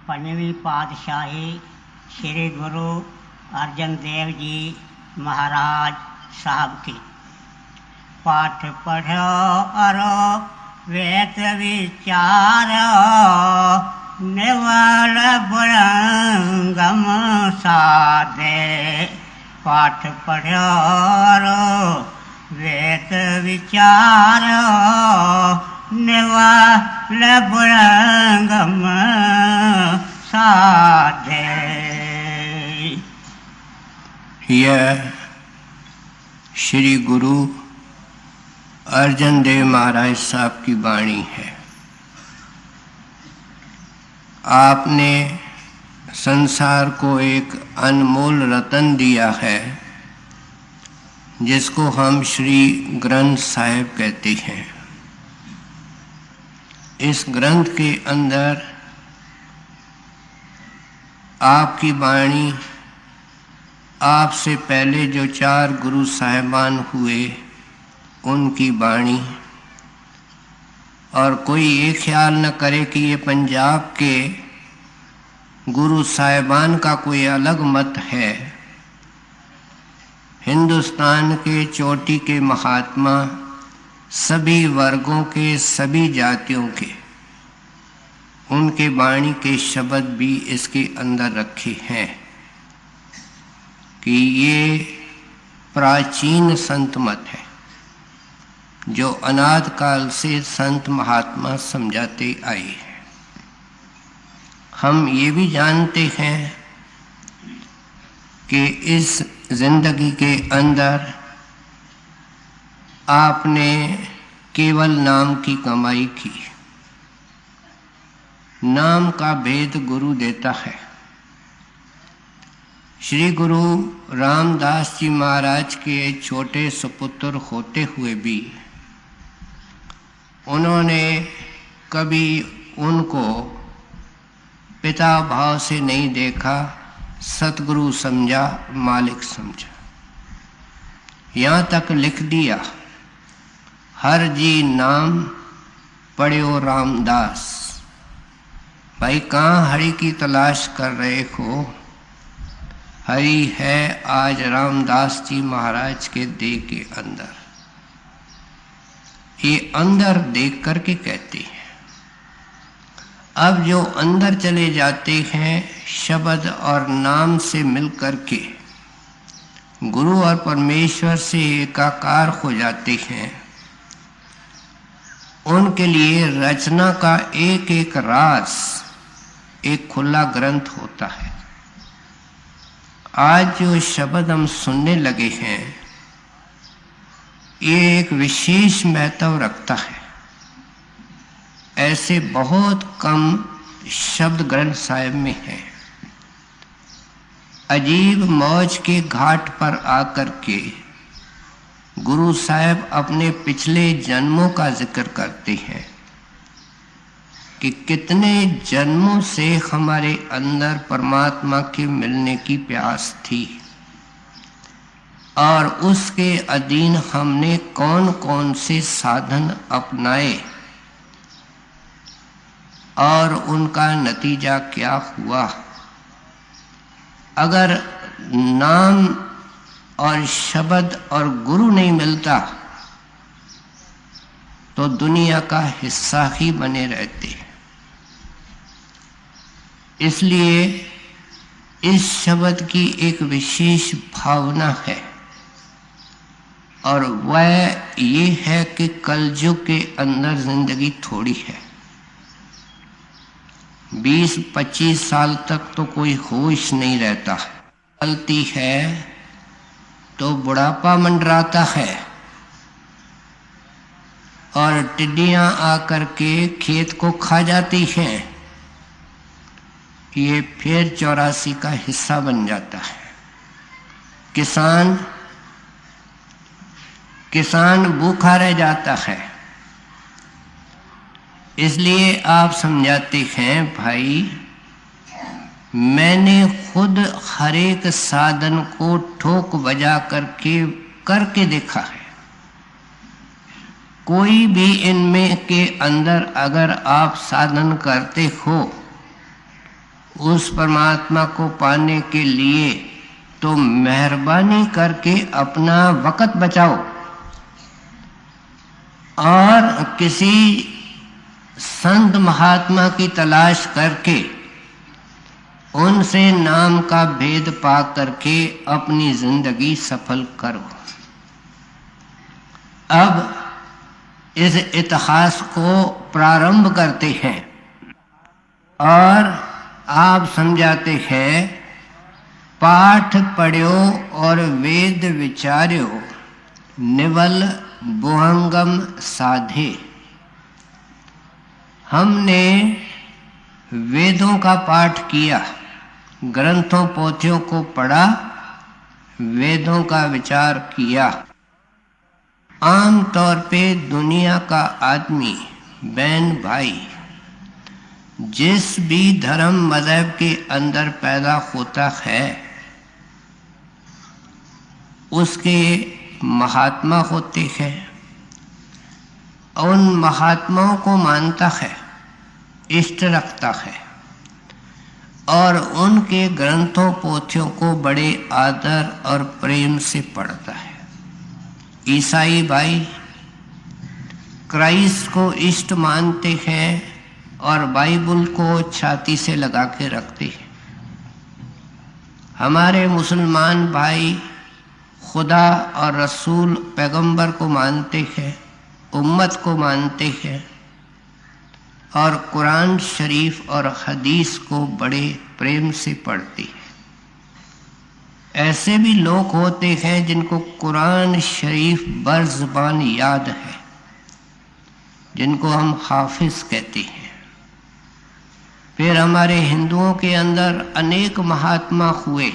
पंजवीं पातशाही श्री गुरु अर्जन देव जी महाराज साहब की। पाठ पढ़ो अरो वेद विचारो, निवल बुरंगम साधे। पाठ पढ़ो अरो वेद विचारो, निवल बुरंगम साधे। यह श्री गुरु अर्जन देव महाराज साहब की वाणी है। आपने संसार को एक अनमोल रतन दिया है जिसको हम श्री ग्रंथ साहिब कहते हैं। इस ग्रंथ के अंदर आपकी वाणी, आपसे पहले जो 4 गुरु साहिबान हुए उनकी वाणी, और कोई ये ख्याल न करे कि ये पंजाब के गुरु साहिबान का कोई अलग मत है। हिंदुस्तान के चोटी के महात्मा, सभी वर्गों के, सभी जातियों के, उनके वाणी के शब्द भी इसके अंदर रखे हैं कि ये प्राचीन संत मत है जो अनाद काल से संत महात्मा समझाते आए हैं। हम ये भी जानते हैं कि इस जिंदगी के अंदर आपने केवल नाम की कमाई की। नाम का भेद गुरु देता है। श्री गुरु रामदास जी महाराज के छोटे सुपुत्र होते हुए भी उन्होंने कभी उनको पिता भाव से नहीं देखा, सतगुरु समझा, मालिक समझा। यहाँ तक लिख दिया, हर जी नाम पढ़ो रामदास। भाई कहाँ हरि की तलाश कर रहे हो? हरि है आज रामदास जी महाराज के देह के अंदर। ये अंदर देख करके कहते हैं। अब जो अंदर चले जाते हैं, शब्द और नाम से मिल करके गुरु और परमेश्वर से एकाकार हो जाते हैं, उनके लिए रचना का एक एक राज एक खुला ग्रंथ होता है। आज जो शब्द हम सुनने लगे हैं, ये एक विशेष महत्व रखता है। ऐसे बहुत कम शब्द ग्रंथ साहिब में हैं। अजीब मौज के घाट पर आकर के गुरु साहिब अपने पिछले जन्मों का जिक्र करते हैं कि कितने जन्मों से हमारे अंदर परमात्मा के मिलने की प्यास थी और उसके अधीन हमने कौन कौन से साधन अपनाए और उनका नतीजा क्या हुआ। अगर नाम और शब्द और गुरु नहीं मिलता तो दुनिया का हिस्सा ही बने रहते। इसलिए इस शब्द की एक विशेष भावना है और वह ये है कि कलयुग के अंदर जिंदगी थोड़ी है। 20-25 साल तक तो कोई होश नहीं रहता, चलती है तो बुढ़ापा मंडराता है और टिड्डियां आकर के खेत को खा जाती हैं। ये फिर 84 का हिस्सा बन जाता है। किसान भूखा रह जाता है। इसलिए आप समझाते हैं, भाई मैंने खुद हर एक साधन को ठोक बजा करके देखा है। कोई भी इनमें के अंदर अगर आप साधन करते हो उस परमात्मा को पाने के लिए तो मेहरबानी करके अपना वक़्त बचाओ और किसी संत महात्मा की तलाश करके उनसे नाम का भेद पा करके अपनी जिंदगी सफल करो। अब इस इतिहास को प्रारंभ करते हैं और आप समझाते हैं, पाठ पढ़्यो और वेद विचार्यो, निवल बुहंगम साधे। हमने वेदों का पाठ किया, ग्रंथों पोथियों को पढ़ा, वेदों का विचार किया। आम तौर पे दुनिया का आदमी, बहन भाई, जिस भी धर्म मज़हब के अंदर पैदा होता है उसके महात्मा होते हैं, उन महात्माओं को मानता है, इष्ट रखता है और उनके ग्रंथों पोथियों को बड़े आदर और प्रेम से पढ़ता है। ईसाई भाई क्राइस्ट को इष्ट मानते हैं और बाइबल को छाती से लगा के रखते हैं। हमारे मुसलमान भाई खुदा और रसूल पैगंबर को मानते हैं, उम्मत को मानते हैं और कुरान शरीफ और हदीस को बड़े प्रेम से पढ़ते हैं। ऐसे भी लोग होते हैं जिनको कुरान शरीफ बरज़बान याद है, जिनको हम हाफिज कहते हैं। फिर हमारे हिंदुओं के अंदर अनेक महात्मा हुए,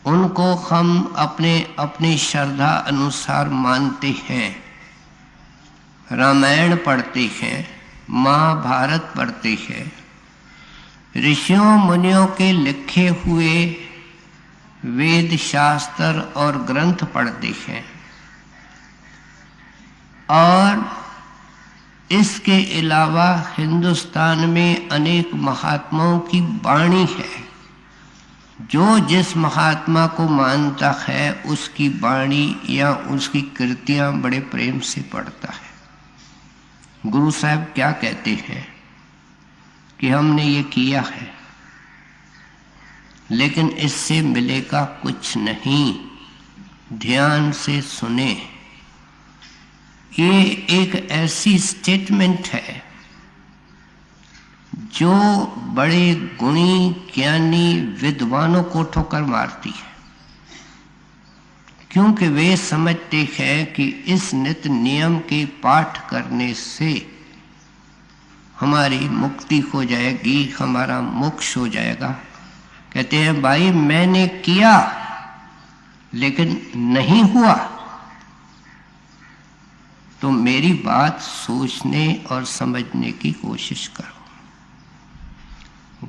उनको हम अपने अपने श्रद्धा अनुसार मानते हैं। रामायण पढ़ते हैं, महाभारत पढ़ते हैं, ऋषियों मुनियों के लिखे हुए वेद शास्त्र और ग्रंथ पढ़ते हैं और इसके अलावा हिंदुस्तान में अनेक महात्माओं की वाणी है। जो जिस महात्मा को मानता है उसकी वाणी या उसकी कृतियां बड़े प्रेम से पढ़ता है। गुरु साहब क्या कहते हैं कि हमने ये किया है लेकिन इससे मिलेगा कुछ नहीं, ध्यान से सुने। ये एक ऐसी स्टेटमेंट है जो बड़े गुणी ज्ञानी विद्वानों को ठोकर मारती है, क्योंकि वे समझते हैं कि इस नित्य नियम के पाठ करने से हमारी मुक्ति हो जाएगी, हमारा मोक्ष हो जाएगा। कहते हैं भाई मैंने किया लेकिन नहीं हुआ, तो मेरी बात सोचने और समझने की कोशिश करो।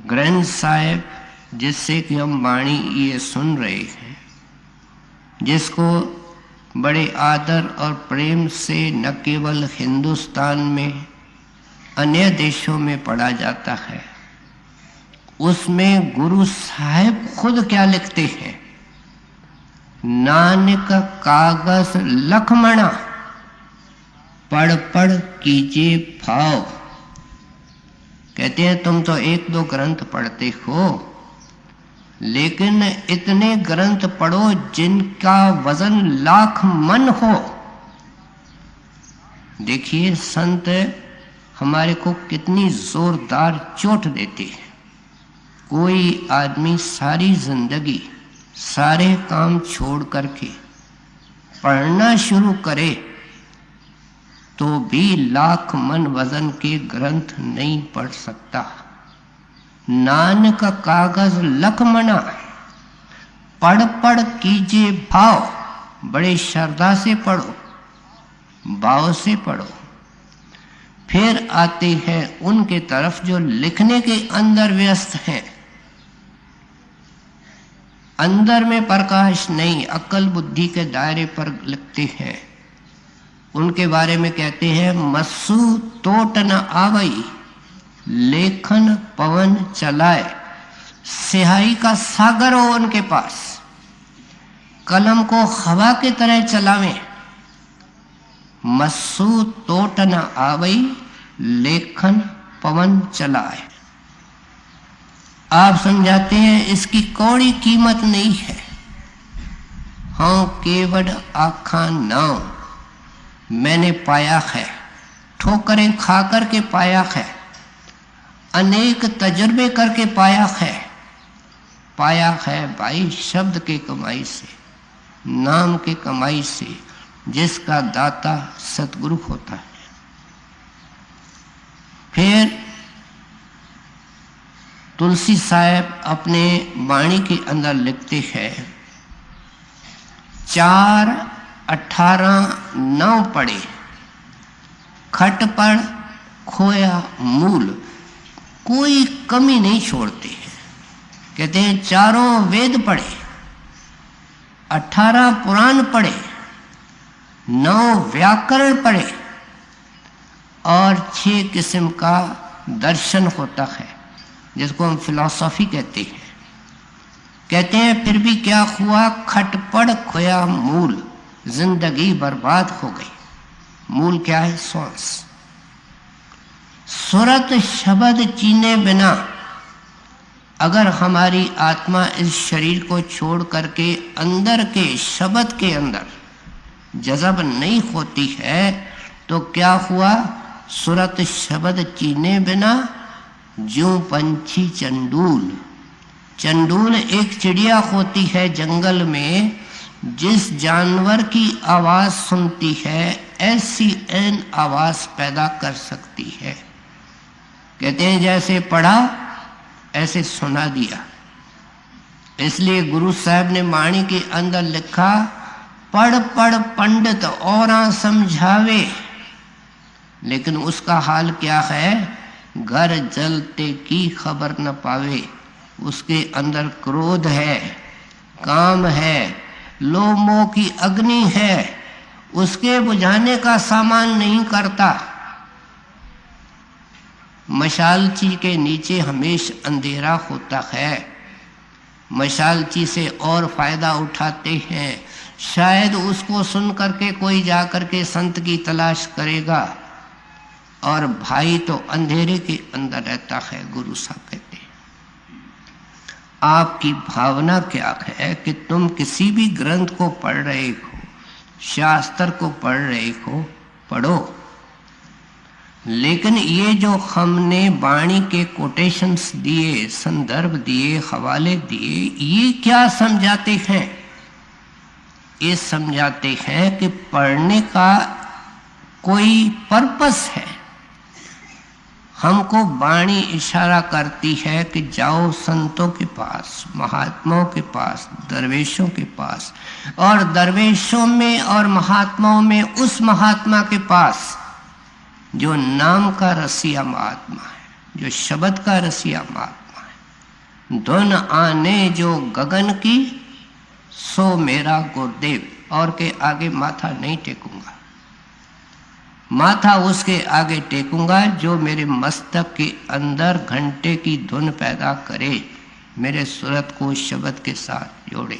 ग्रंथ साहिब जिससे कि हम वाणी ये सुन रहे हैं, जिसको बड़े आदर और प्रेम से न केवल हिंदुस्तान में अन्य देशों में पढ़ा जाता है, उसमें गुरु साहिब खुद क्या लिखते हैं, नानक कागज लखमणा पढ़ पढ़ कीजिए भाव। कहते हैं तुम तो एक दो ग्रंथ पढ़ते हो, लेकिन इतने ग्रंथ पढ़ो जिनका वजन लाख मन हो। देखिए संत हमारे को कितनी जोरदार चोट देते हैं। कोई आदमी सारी जिंदगी सारे काम छोड़ करके पढ़ना शुरू करे तो भी लाख मन वजन के ग्रंथ नहीं पढ़ सकता। नानक कागज लखमणा पढ़ पढ़ कीजिए भाव। बड़े श्रद्धा से पढ़ो, भाव से पढ़ो। फिर आते हैं उनके तरफ जो लिखने के अंदर व्यस्त हैं, अंदर में प्रकाश नहीं, अक्ल बुद्धि के दायरे पर लिखते हैं। उनके बारे में कहते हैं मस्सू तोट न आवई, लेखन पवन चलाए, स्याही का सागर हो उनके पास, कलम को हवा की तरह चलावें, मस्सू टोट न आवई, लेखन पवन चलाए। आप समझाते हैं इसकी कौड़ी कीमत नहीं है। हाँ केवड़ आखा नाव, मैंने पाया है, ठोकरें खा करके पाया है, अनेक तजुर्बे करके पाया है भाई शब्द के कमाई से, नाम के कमाई से, जिसका दाता सतगुरु होता है। फिर तुलसी साहब अपने वाणी के अंदर लिखते हैं, 4, 18, 9 पढ़े, खट पढ़ खोया मूल, कोई कमी नहीं छोड़ते हैं। कहते हैं 4 वेद पढ़े, 18 पुराण पढ़े, 9 व्याकरण पढ़े और 6 किस्म का दर्शन होता है जिसको हम फिलॉसफी कहते हैं। कहते हैं फिर भी क्या हुआ, खटपड़ खोया मूल, जिंदगी बर्बाद हो गई। मूल क्या है? श्वास। सुरत शब्द चीने बिना अगर हमारी आत्मा इस शरीर को छोड़ करके अंदर के शब्द के अंदर जज़ब नहीं होती है तो क्या हुआ, सुरत शब्द चीने बिना ज्यों पंछी चंडूल। चंडूल एक चिड़िया होती है जंगल में, जिस जानवर की आवाज सुनती है ऐसी एन आवाज पैदा कर सकती है। कहते हैं जैसे पढ़ा ऐसे सुना दिया। इसलिए गुरु साहब ने वाणी के अंदर लिखा, पढ़ पढ़ पंडित और समझावे, लेकिन उसका हाल क्या है, घर जलते की खबर न पावे। उसके अंदर क्रोध है, काम है, लोभ मोह की अग्नि है, उसके बुझाने का सामान नहीं करता। मशालची के नीचे हमेशा अंधेरा होता है, मशालची से और फायदा उठाते हैं। शायद उसको सुन करके कोई जा करके संत की तलाश करेगा, और भाई तो अंधेरे के अंदर रहता है। गुरु साहब कहते हैं आपकी भावना क्या है कि तुम किसी भी ग्रंथ को पढ़ रहे हो, शास्त्र को पढ़ रहे हो, पढ़ो, लेकिन ये जो हमने वाणी के कोटेशंस दिए, संदर्भ दिए, हवाले दिए, ये क्या समझाते हैं? ये समझाते हैं कि पढ़ने का कोई पर्पस है। हमको वाणी इशारा करती है कि जाओ संतों के पास, महात्माओं के पास, दरवेशों के पास, और दरवेशों में और महात्माओं में उस महात्मा के पास जो नाम का रसिया महात्मा है, जो शब्द का रसिया महात्मा है। धुन आने जो गगन की, सो मेरा गुरुदेव। और के आगे माथा नहीं टेकूंगा, माथा उसके आगे टेकूंगा जो मेरे मस्तक के अंदर घंटे की धुन पैदा करे, मेरे सूरत को शब्द के साथ जोड़े।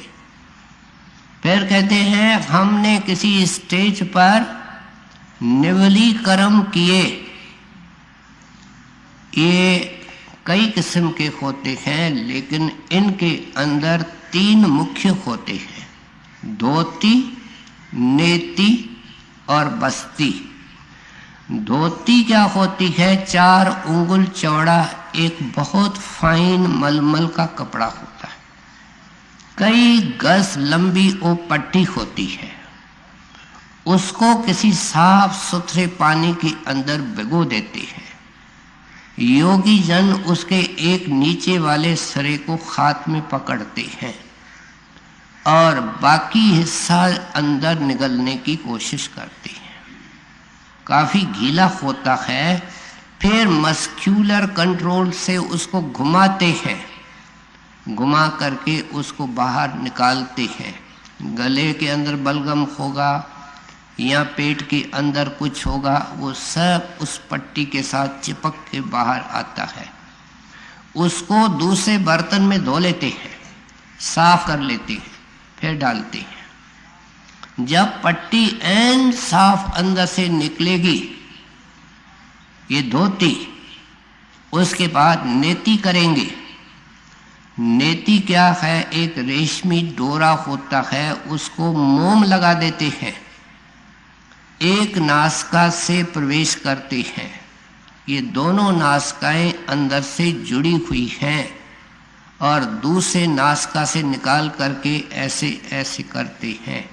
फिर कहते हैं हमने किसी स्टेज पर निवली कर्म किए। ये कई किस्म के होते हैं, लेकिन इनके अंदर 3 मुख्य होते हैं, धोती, नेति और बस्ती। धोती क्या होती है? 4 उंगल चौड़ा एक बहुत फाइन मलमल का कपड़ा होता है, कई गज लंबी वो पट्टी होती है। उसको किसी साफ सुथरे पानी के अंदर भिगो देते हैं। योगी जन उसके एक नीचे वाले सिरे को हाथ में पकड़ते हैं और बाकी हिस्सा अंदर निगलने की कोशिश करते हैं। काफी गीला होता है। फिर मस्क्यूलर कंट्रोल से उसको घुमाते हैं, घुमा करके उसको बाहर निकालते हैं। गले के अंदर बलगम होगा या पेट के अंदर कुछ होगा, वो सब उस पट्टी के साथ चिपक के बाहर आता है। उसको दूसरे बर्तन में धो लेते हैं, साफ कर लेते हैं, फिर डालते हैं। जब पट्टी ऐन साफ अंदर से निकलेगी ये धोती, उसके बाद नेति करेंगे। नेति क्या है? एक रेशमी डोरा होता है, उसको मोम लगा देते हैं, एक नासिका से प्रवेश करते हैं। ये दोनों नासिकाएं अंदर से जुड़ी हुई हैं और दूसरे नासिका से निकाल करके ऐसे ऐसे करते हैं।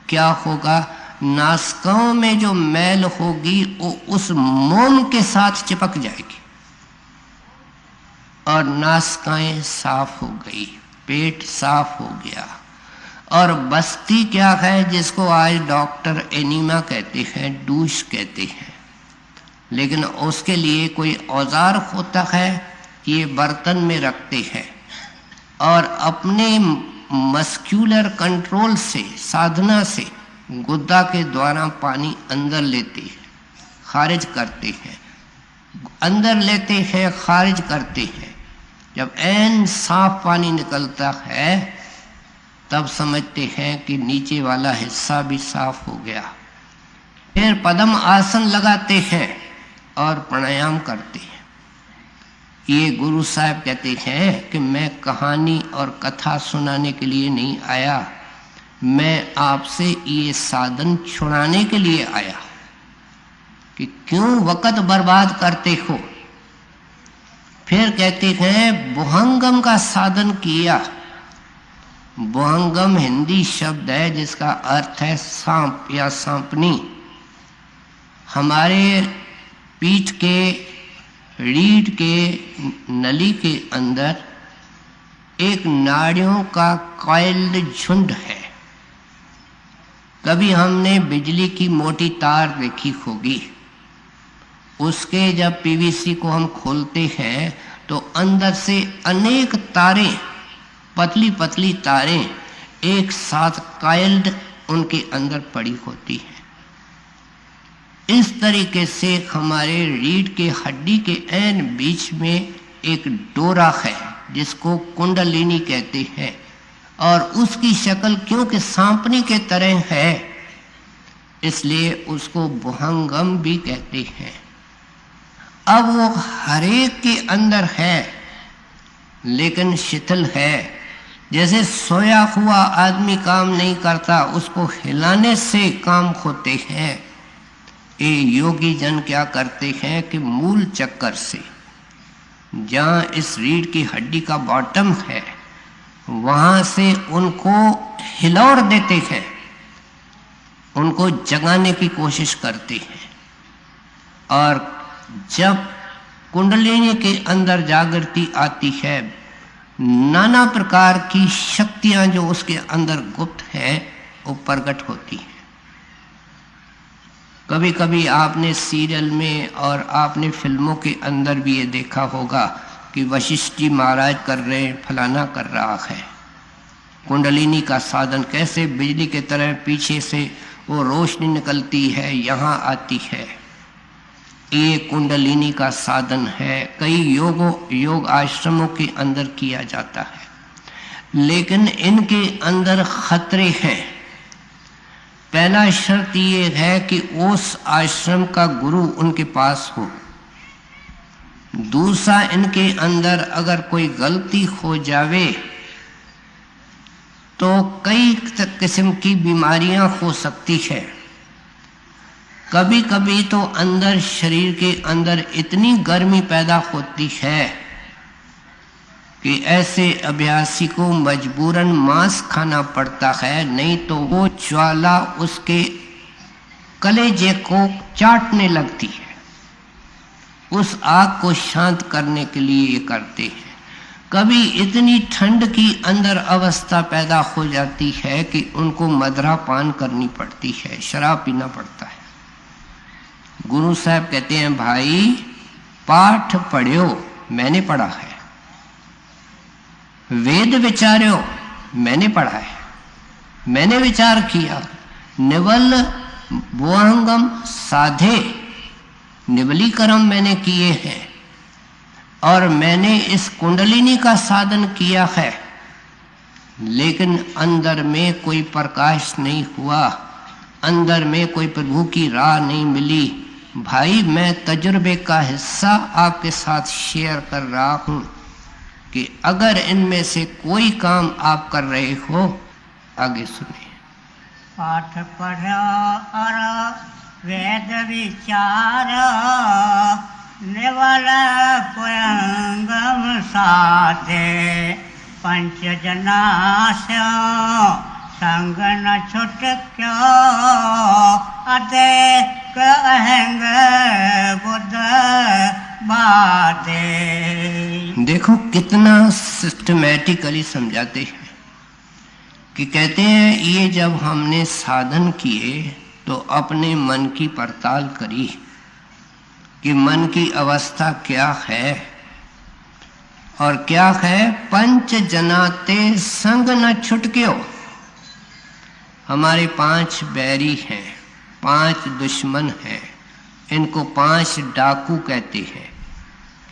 क्या होगा? नासिकाओं में जो मैल होगी वो उस मोम के साथ चिपक जाएगी और नासिकाएं साफ हो गई, पेट साफ हो गया। और बस्ती क्या है, जिसको आज डॉक्टर एनीमा कहते हैं, डूश कहते हैं, लेकिन उसके लिए कोई औजार होता है, ये बर्तन में रखते हैं और अपने मस्क्यूलर कंट्रोल से, साधना से गुद्दा के द्वारा पानी अंदर लेते हैं, खारिज करते हैं, अंदर लेते हैं, खारिज करते हैं। जब ऐन साफ पानी निकलता है तब समझते हैं कि नीचे वाला हिस्सा भी साफ हो गया। फिर पद्म आसन लगाते हैं और प्राणायाम करते हैं। ये गुरु साहब कहते हैं कि मैं कहानी और कथा सुनाने के लिए नहीं आया, मैं आपसे ये साधन छुड़ाने के लिए आया कि क्यों वक़्त बर्बाद करते हो। फिर कहते हैं बुहंगम का साधन किया। बुहंगम हिंदी शब्द है जिसका अर्थ है सांप या सांपनी। हमारे पीठ के रीढ़ के नली के अंदर एक नाड़ियों का कॉइल्ड झुंड है। कभी हमने बिजली की मोटी तार देखी होगी, उसके जब पीवीसी को हम खोलते हैं तो अंदर से अनेक तारें, पतली पतली तारें एक साथ कॉइल्ड उनके अंदर पड़ी होती हैं। इस तरीके से हमारे रीढ़ के हड्डी के ऐन बीच में एक डोरा है जिसको कुंडलिनी कहते हैं और उसकी शक्ल क्योंकि सांपनी के तरह है इसलिए उसको बुहंगम भी कहते हैं। अब वो हरेक के अंदर है लेकिन शिथिल है। जैसे सोया हुआ आदमी काम नहीं करता, उसको हिलाने से काम होते हैं। ये योगी जन क्या करते हैं कि मूल चक्कर से, जहाँ इस रीढ़ की हड्डी का बॉटम है, वहाँ से उनको हिलौर देते हैं, उनको जगाने की कोशिश करते हैं। और जब कुंडलिनी के अंदर जागृति आती है, नाना प्रकार की शक्तियां जो उसके अंदर गुप्त हैं वो प्रकट होती हैं। कभी कभी आपने सीरियल में और आपने फिल्मों के अंदर भी ये देखा होगा कि वशिष्ठ जी महाराज कर रहे हैं, फलाना कर रहा है। कुंडलिनी का साधन कैसे बिजली के तरह पीछे से वो रोशनी निकलती है, यहाँ आती है। ये कुंडलिनी का साधन है। कई योग आश्रमों के अंदर किया जाता है, लेकिन इनके अंदर खतरे हैं। पहला शर्त ये है कि उस आश्रम का गुरु उनके पास हो। दूसरा, इनके अंदर अगर कोई गलती हो जावे तो कई किस्म की बीमारियां हो सकती है। कभी कभी तो अंदर शरीर के अंदर इतनी गर्मी पैदा होती है कि ऐसे अभ्यासी को मजबूरन मांस खाना पड़ता है, नहीं तो वो ज्वाला उसके कलेजे को चाटने लगती है। उस आग को शांत करने के लिए ये करते हैं। कभी इतनी ठंड की अंदर अवस्था पैदा हो जाती है कि उनको मदरा पान करनी पड़ती है, शराब पीना पड़ता है। गुरु साहब कहते हैं, भाई पाठ पढ़ो, मैंने पढ़ा है। वेद विचार्यो, मैंने पढ़ा है, मैंने विचार किया। निवल भुवंगम साधे, निबलीकरण मैंने किए हैं और मैंने इस कुंडलिनी का साधन किया है, लेकिन अंदर में कोई प्रकाश नहीं हुआ, अंदर में कोई प्रभु की राह नहीं मिली। भाई मैं तजुर्बे का हिस्सा आपके साथ शेयर कर रहा हूं कि अगर इनमें से कोई काम आप कर रहे हो, आगे सुनिए। पाठ पढ़ो और वेद विचार, निवल पुरंगम साधे, पंच जनास्यो संग न छुटक्यो, अदेक अहंग बुद्ध बादे। देखो कितना सिस्टमैटिकली समझाते हैं कि कहते हैं ये जब हमने साधन किए तो अपने मन की पड़ताल करी कि मन की अवस्था क्या है और क्या है। पंच जनाते संग न छुटक्यो, हमारे 5 बैरी हैं, 5 दुश्मन हैं, इनको 5 डाकू कहते हैं,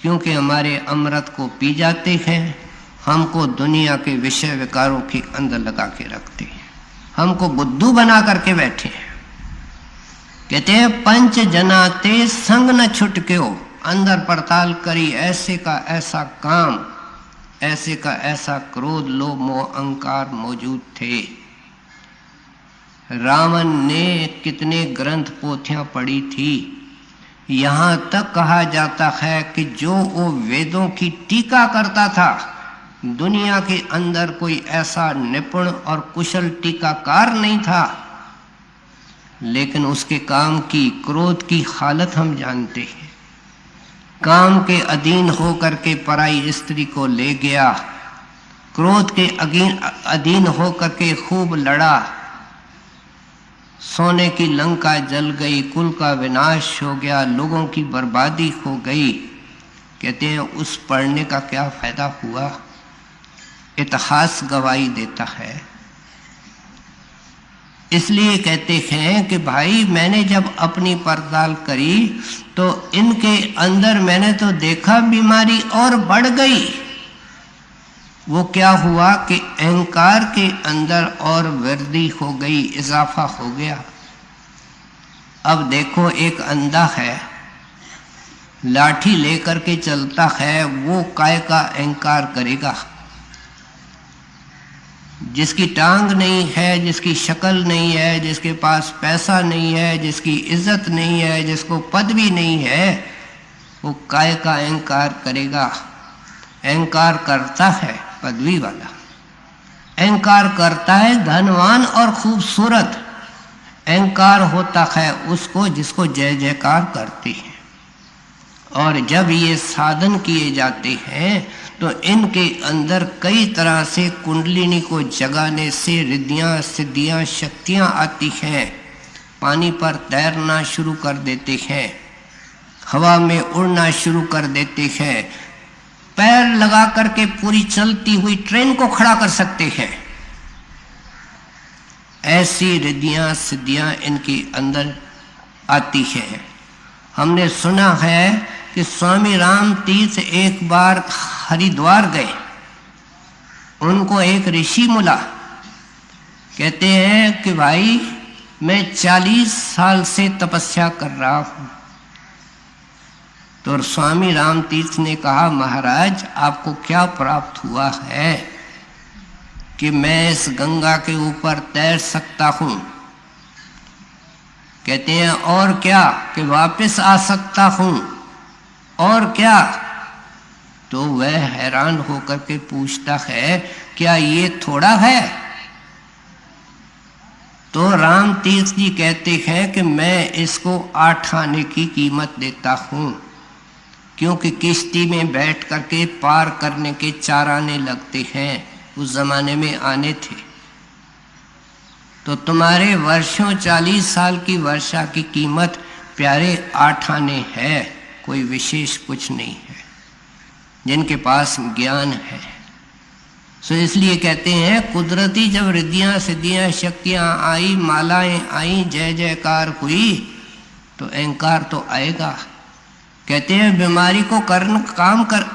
क्योंकि हमारे अमृत को पी जाते हैं, हमको दुनिया के विषय विकारों के अंदर लगा के रखते हैं, हमको बुद्धू बना करके बैठे हैं। कहते हैं पंच जनाते संग न छुटक्यो, अंदर पड़ताल करी, ऐसे का ऐसा काम, ऐसे का ऐसा क्रोध लोभ मोह अहंकार मौजूद थे। रावण ने कितने ग्रंथ पोथियां पढ़ी थी, यहाँ तक कहा जाता है कि जो वो वेदों की टीका करता था, दुनिया के अंदर कोई ऐसा निपुण और कुशल टीकाकार नहीं था, लेकिन उसके काम की क्रोध की हालत हम जानते हैं। काम के अधीन होकर के पराई स्त्री को ले गया, क्रोध के अधीन होकर के खूब लड़ा, सोने की लंका जल गई, कुल का विनाश हो गया, लोगों की बर्बादी हो गई। कहते हैं उस पढ़ने का क्या फायदा हुआ, इतिहास गवाही देता है। इसलिए कहते हैं कि भाई मैंने जब अपनी पड़ताल करी तो इनके अंदर मैंने तो देखा बीमारी और बढ़ गई। वो क्या हुआ कि अहंकार के अंदर और वृद्धि हो गई, इजाफा हो गया। अब देखो एक अंधा है, लाठी लेकर के चलता है, वो काय का अहंकार करेगा। जिसकी टांग नहीं है, जिसकी शक्ल नहीं है, जिसके पास पैसा नहीं है, जिसकी इज्जत नहीं है, जिसको पदवी नहीं है, वो काय का अहंकार करेगा। अहंकार करता है पदवी वाला, अहंकार करता है धनवान और खूबसूरत, अहंकार होता है उसको जिसको जय जयकार करते हैं। और जब ये साधन किए जाते हैं तो इनके अंदर कई तरह से कुंडलिनी को जगाने से रिद्धियाँ सिद्धियाँ शक्तियाँ आती हैं। पानी पर तैरना शुरू कर देते हैं, हवा में उड़ना शुरू कर देते हैं, पैर लगा करके पूरी चलती हुई ट्रेन को खड़ा कर सकते हैं। ऐसी रिद्धियाँ सिद्धियाँ इनके अंदर आती हैं। हमने सुना है कि स्वामी राम तीर्थ एक बार हरिद्वार गए, उनको एक ऋषि मिला। कहते हैं कि भाई मैं 40 साल से तपस्या कर रहा हूं। तो स्वामी राम तीर्थ ने कहा महाराज आपको क्या प्राप्त हुआ है कि मैं इस गंगा के ऊपर तैर सकता हूं। कहते हैं और क्या कि वापस आ सकता हूं, और क्या। तो वह हैरान होकर के पूछता है क्या ये थोड़ा है। तो राम तीर्थ जी कहते हैं कि मैं इसको 8 आने की कीमत देता हूं, क्योंकि किश्ती में बैठ करके पार करने के 4 आने लगते हैं, उस जमाने में आने थे। तो तुम्हारे वर्षों 40 साल की वर्षा की कीमत प्यारे 8 आने है, कोई विशेष कुछ नहीं है। जिनके पास ज्ञान है सो इसलिए कहते हैं कुदरती जब रिद्धियां सिद्धियां शक्तियां आई, मालाएं आई, जय जयकार हुई, तो अहंकार तो आएगा। कहते हैं बीमारी को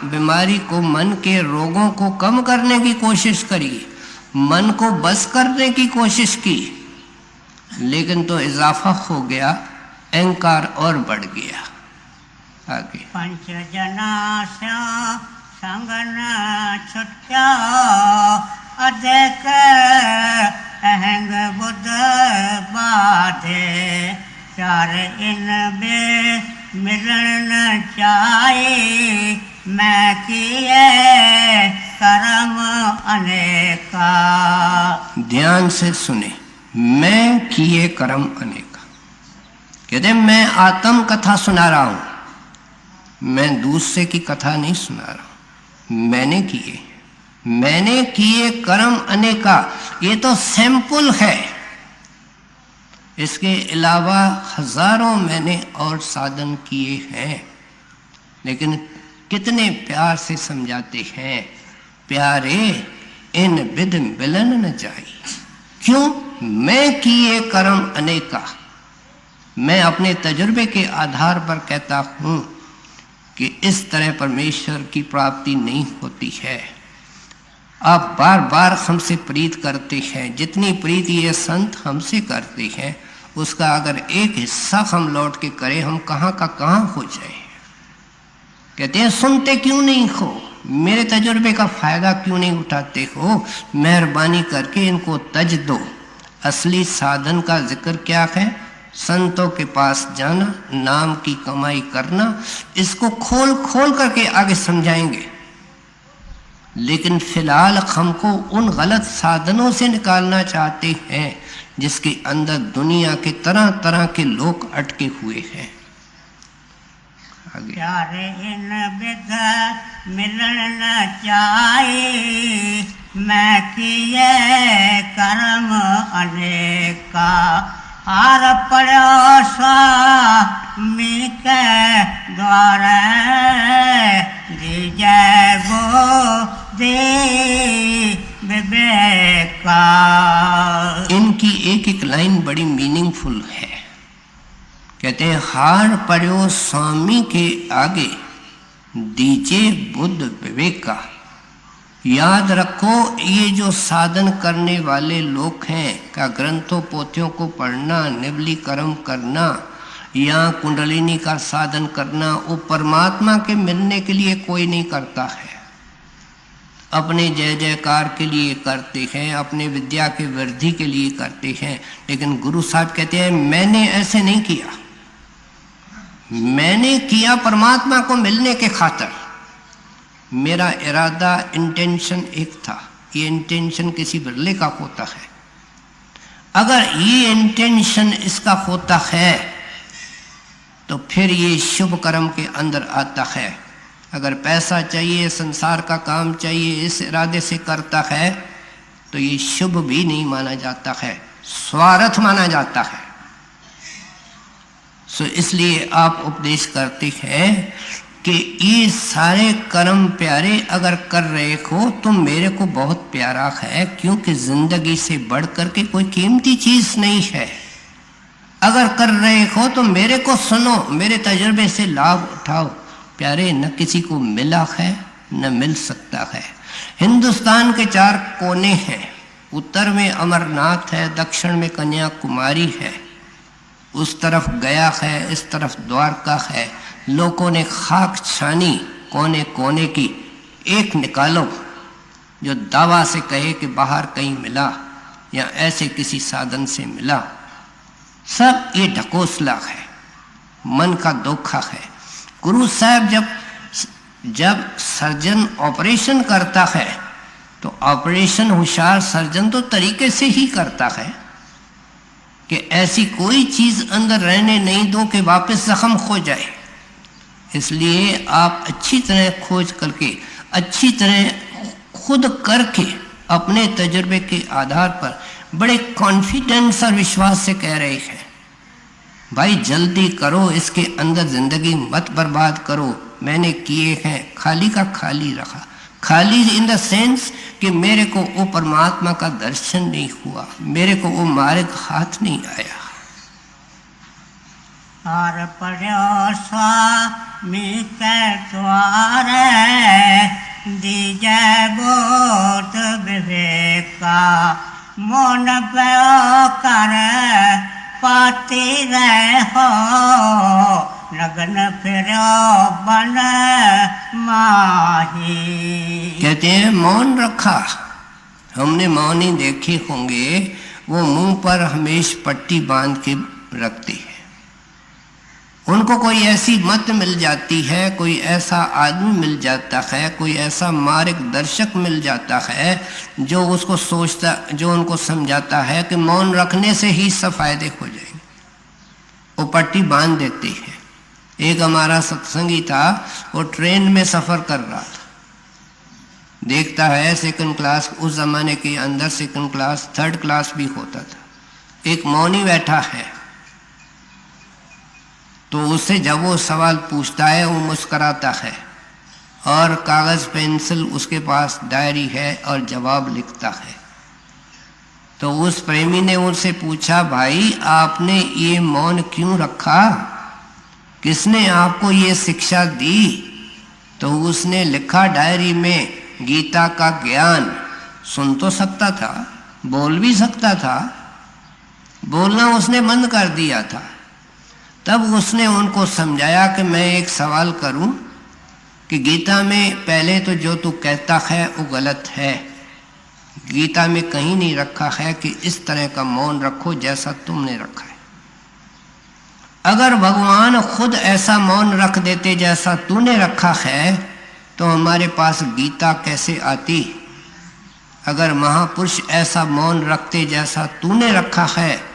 बीमारी को, मन के रोगों को कम करने की कोशिश करी, मन को बस करने की कोशिश की, लेकिन तो इजाफा हो गया, अहंकार और बढ़ गया। आगे पंच जनास्या संग न छुट्या, अधिक अहंग बुद्ध बाधे, चार इन बे मिलन न चाहे, मैं किए कर्म अनेका। ध्यान से सुने, मैं किए कर्म अनेका। कहते मैं आत्म कथा सुना रहा हूं, मैं दूसरे की कथा नहीं सुना रहा हूं। मैंने किए कर्म अनेका, ये तो सैंपल है। इसके अलावा हजारों मैंने और साधन किए हैं, लेकिन कितने प्यार से समझाते हैं, प्यारे इन विध मिलन न जाई। क्यों? मैं किए कर्म अनेका। मैं अपने तजुर्बे के आधार पर कहता हूं कि इस तरह परमेश्वर की प्राप्ति नहीं होती है। आप बार बार हमसे प्रीत करते हैं, जितनी प्रीति ये संत हमसे करते हैं, उसका अगर एक हिस्सा हम लौट के करें, हम कहाँ का कहाँ हो जाए। कहते हैं सुनते क्यों नहीं हो, मेरे तजुर्बे का फायदा क्यों नहीं उठाते हो, मेहरबानी करके इनको तज दो। असली साधन का जिक्र क्या है? संतों के पास जाना, नाम की कमाई करना। इसको खोल खोल करके आगे समझाएंगे, लेकिन फिलहाल हमको उन गलत साधनों से निकालना चाहते हैं जिसके अंदर दुनिया के तरह तरह के लोग अटके हुए हैं। आगे प्यारे इन विध मिलन न चाहे, मैं किए कर्म अनेका। हार पड़ो स्वामी के द्वारे, जय गो दे विवेका। इनकी एक एक लाइन बड़ी मीनिंगफुल है। कहते हैं हार पड़ो स्वामी के आगे, दीजिए बुद्ध विवेका। याद रखो, ये जो साधन करने वाले लोग हैं, का ग्रंथों पोथियों को पढ़ना, निवली कर्म करना या कुंडलिनी का साधन करना, वो परमात्मा के मिलने के लिए कोई नहीं करता है। अपने जय जयकार के लिए करते हैं, अपने विद्या के वृद्धि के लिए करते हैं। लेकिन गुरु साहब कहते हैं मैंने ऐसे नहीं किया, मैंने किया परमात्मा को मिलने के खातिर। मेरा इरादा, इंटेंशन एक था। ये इंटेंशन किसी बिरले का होता है। अगर ये इंटेंशन इसका होता है तो फिर ये शुभ कर्म के अंदर आता है। अगर पैसा चाहिए, संसार का काम चाहिए, इस इरादे से करता है तो ये शुभ भी नहीं माना जाता है, स्वार्थ माना जाता है। सो इसलिए आप उपदेश करते हैं कि ये सारे कर्म प्यारे अगर कर रहे हो तो मेरे को बहुत प्यारा है, क्योंकि जिंदगी से बढ़ कर के कोई कीमती चीज नहीं है। अगर कर रहे हो तो मेरे को सुनो, मेरे तजुर्बे से लाभ उठाओ। प्यारे न किसी को मिला है न मिल सकता है। हिंदुस्तान के 4 कोने हैं। उत्तर में अमरनाथ है, दक्षिण में कन्याकुमारी है, उस तरफ गया है, इस तरफ द्वारका है। लोगों ने खाक छानी कोने कोने की, एक निकालो जो दावा से कहे कि बाहर कहीं मिला या ऐसे किसी साधन से मिला। सब ये ढकोसला है, मन का धोखा है। गुरु साहब जब सर्जन ऑपरेशन करता है तो ऑपरेशन होशियार सर्जन तो तरीके से ही करता है कि ऐसी कोई चीज अंदर रहने नहीं दो कि वापस जख्म हो जाए। इसलिए आप अच्छी तरह खोज करके, अच्छी तरह खुद करके, अपने तजुर्बे के आधार पर बड़े कॉन्फिडेंस और विश्वास से कह रहे हैं भाई जल्दी करो, इसके अंदर जिंदगी मत बर्बाद करो। मैंने किए हैं, खाली का खाली रखा। खाली इन द सेंस कि मेरे को वो परमात्मा का दर्शन नहीं हुआ, मेरे को वो मार्ग हाथ नहीं आया। और पढ़ो स्वामी के द्वारे दीजे बोध विवेका मन पे कर पाती रहो लगन फिरो बन माही। कहते हैं मौन रखा। हमने मौनी देखे होंगे, वो मुंह पर हमेशा पट्टी बांध के रखते हैं। उनको कोई ऐसी मत मिल जाती है, कोई ऐसा आदमी मिल जाता है, कोई ऐसा मार्गदर्शक मिल जाता है जो उसको सोचता, जो उनको समझाता है कि मौन रखने से ही सब फायदे हो जाएंगे। वो पट्टी बांध देते हैं। एक हमारा सत्संगी था, वो ट्रेन में सफ़र कर रहा था, देखता है सेकंड क्लास, उस ज़माने के अंदर सेकंड क्लास थर्ड क्लास भी होता था। एक मौनी बैठा है, तो उससे जब वो सवाल पूछता है वो मुस्कराता है और कागज़ पेंसिल उसके पास डायरी है और जवाब लिखता है। तो उस प्रेमी ने उनसे पूछा, भाई आपने ये मौन क्यों रखा, किसने आपको ये शिक्षा दी? तो उसने लिखा डायरी में, गीता का ज्ञान। सुन तो सकता था, बोल भी सकता था, बोलना उसने बंद कर दिया था। तब उसने उनको समझाया कि मैं एक सवाल करूं कि गीता में पहले तो जो तू कहता है वो गलत है। गीता में कहीं नहीं रखा है कि इस तरह का मौन रखो जैसा तुमने रखा है। अगर भगवान खुद ऐसा मौन रख देते जैसा तूने रखा है तो हमारे पास गीता कैसे आती? अगर महापुरुष ऐसा मौन रखते जैसा तूने रखा है